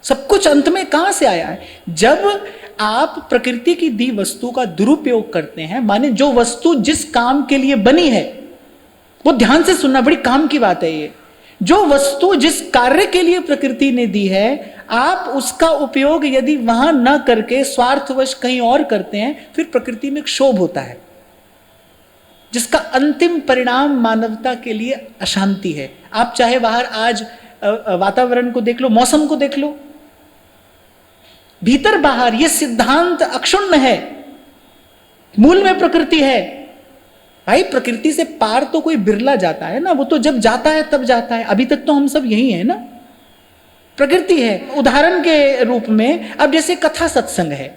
सब कुछ अंत में कहां से आया है? जब आप प्रकृति की दी वस्तु का दुरुपयोग करते हैं, माने जो वस्तु जिस काम के लिए बनी है, वो ध्यान से सुनना, बड़ी काम की बात है ये। जो वस्तु जिस कार्य के लिए प्रकृति ने दी है, आप उसका उपयोग यदि वहां न करके स्वार्थवश कहीं और करते हैं, फिर प्रकृति में क्षोभ होता है, जिसका अंतिम परिणाम मानवता के लिए अशांति है। आप चाहे बाहर आज वातावरण को देख लो, मौसम को देख लो, भीतर बाहर ये सिद्धांत अक्षुण्ण है, मूल में प्रकृति है। भाई प्रकृति से पार तो कोई बिरला जाता है ना, वो तो जब जाता है तब जाता है। अभी तक तो हम सब यही है ना, प्रकृति है। उदाहरण के रूप में अब जैसे कथा सत्संग है,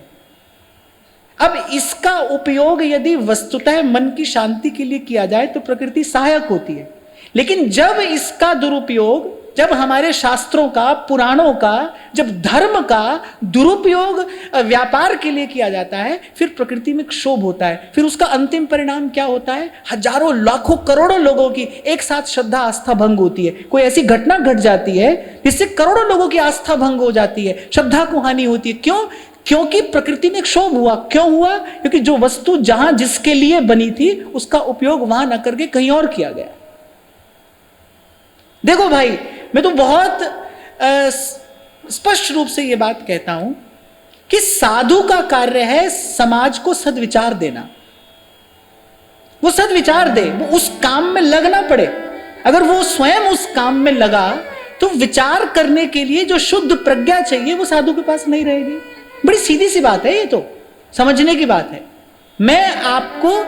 अब इसका उपयोग यदि वस्तुतः मन की शांति के लिए किया जाए तो प्रकृति सहायक होती है। लेकिन जब इसका दुरुपयोग, जब हमारे शास्त्रों का, पुराणों का, जब धर्म का दुरुपयोग व्यापार के लिए किया जाता है, फिर प्रकृति में क्षोभ होता है। फिर उसका अंतिम परिणाम क्या होता है? हजारों लाखों करोड़ों लोगों की एक साथ श्रद्धा आस्था भंग होती है। कोई ऐसी घटना घट जाती है जिससे करोड़ों लोगों की आस्था भंग हो जाती है, श्रद्धा को हानि होती है। क्यों? क्योंकि प्रकृति में क्षोभ हुआ। क्यों हुआ? क्योंकि जो वस्तु जहां जिसके लिए बनी थी उसका उपयोग वहां न करके कहीं और किया गया। देखो भाई, मैं तो बहुत स्पष्ट रूप से यह बात कहता हूं कि साधु का कार्य है समाज को सद्विचार देना। वो सद्विचार दे, वो उस काम में लगना पड़े। अगर वो स्वयं उस काम में लगा तो विचार करने के लिए जो शुद्ध प्रज्ञा चाहिए वो साधु के पास नहीं रहेगी। बड़ी सीधी सी बात है, ये तो समझने की बात है। मैं आपको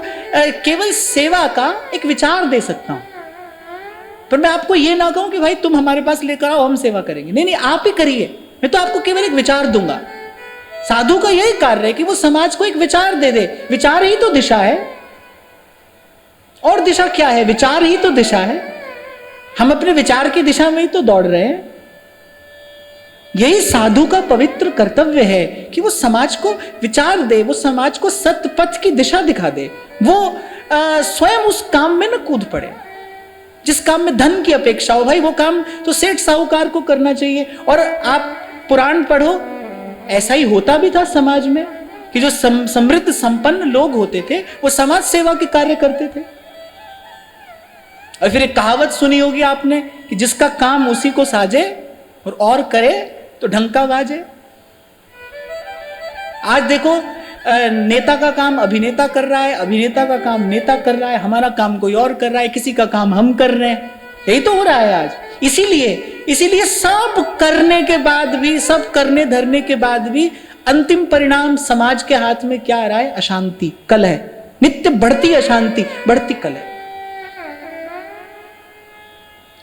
केवल सेवा का एक विचार दे सकता हूं, पर मैं आपको यह ना कहूं कि भाई तुम हमारे पास लेकर आओ हम सेवा करेंगे। नहीं, आप ही करिए, मैं तो आपको केवल एक विचार दूंगा। साधु का यही कार्य है कि वो समाज को एक विचार दे दे। विचार ही तो दिशा है, और दिशा क्या है? विचार ही तो दिशा है। हम अपने विचार की दिशा में ही तो दौड़ रहे हैं। यही साधु का पवित्र कर्तव्य है कि वो समाज को विचार दे, वो समाज को सत्य पथ की दिशा दिखा दे। वो स्वयं उस काम में न कूद पड़े जिस काम में धन की अपेक्षा हो। भाई वो काम तो सेठ साहूकार को करना चाहिए। और आप पुराण पढ़ो, ऐसा ही होता भी था समाज में कि जो समृद्ध संपन्न लोग होते थे वो समाज सेवा के कार्य करते थे। और फिर एक कहावत सुनी होगी आपने कि जिसका काम उसी को साजे और करे तो ढंका बाजे। आज देखो नेता का काम अभिनेता कर रहा है, अभिनेता का काम नेता कर रहा है, हमारा काम कोई और कर रहा है, किसी का काम हम कर रहे हैं। यही तो हो रहा है आज। इसीलिए सब करने के बाद भी, सब करने धरने के बाद भी अंतिम परिणाम समाज के हाथ में क्या आ रहा है? अशांति, कलह, नित्य बढ़ती अशांति, बढ़ती कलह।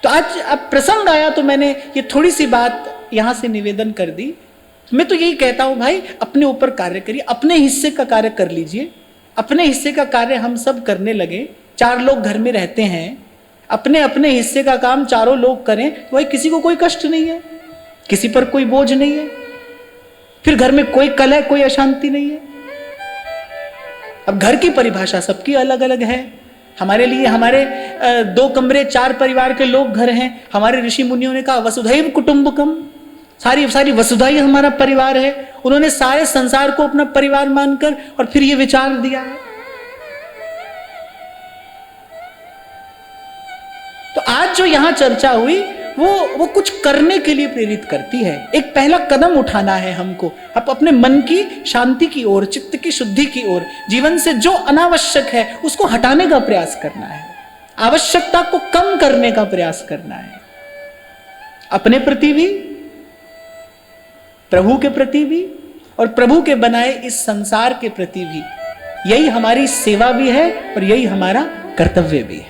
तो आज अब प्रसंग आया तो मैंने ये थोड़ी सी बात यहां से निवेदन कर दी। मैं तो यही कहता हूं भाई, अपने ऊपर कार्य करिए, अपने हिस्से का कार्य कर लीजिए। अपने हिस्से का कार्य हम सब करने लगे। 4 लोग घर में रहते हैं, अपने अपने हिस्से का काम चारों लोग करें तो भाई किसी को कोई कष्ट नहीं है, किसी पर कोई बोझ नहीं है, फिर घर में कोई कलह, कोई अशांति नहीं है। अब घर की परिभाषा सबकी अलग अलग है। हमारे लिए हमारे 2 कमरे 4 परिवार के लोग घर हैं। हमारे ऋषि मुनियों ने कहा वसुधैव कुटुंबकम, सारी वसुधा ही हमारा परिवार है। उन्होंने सारे संसार को अपना परिवार मानकर और फिर ये विचार दिया है। तो आज जो यहां चर्चा हुई वो कुछ करने के लिए प्रेरित करती है। एक पहला कदम उठाना है हमको, अब अपने मन की शांति की ओर, चित्त की शुद्धि की ओर, जीवन से जो अनावश्यक है उसको हटाने का प्रयास करना है, आवश्यकता को कम करने का प्रयास करना है। अपने प्रति भी, प्रभु के प्रति भी, और प्रभु के बनाए इस संसार के प्रति भी। यही हमारी सेवा भी है और यही हमारा कर्तव्य भी है।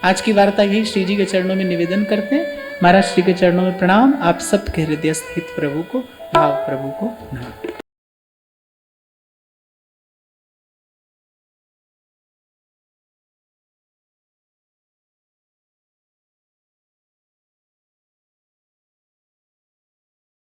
आज की वार्ता यही श्री जी के चरणों में निवेदन करते हैं। महाराज श्री के चरणों में प्रणाम। आप सबके हृदय स्थित प्रभु को, भाव प्रभु को नमः।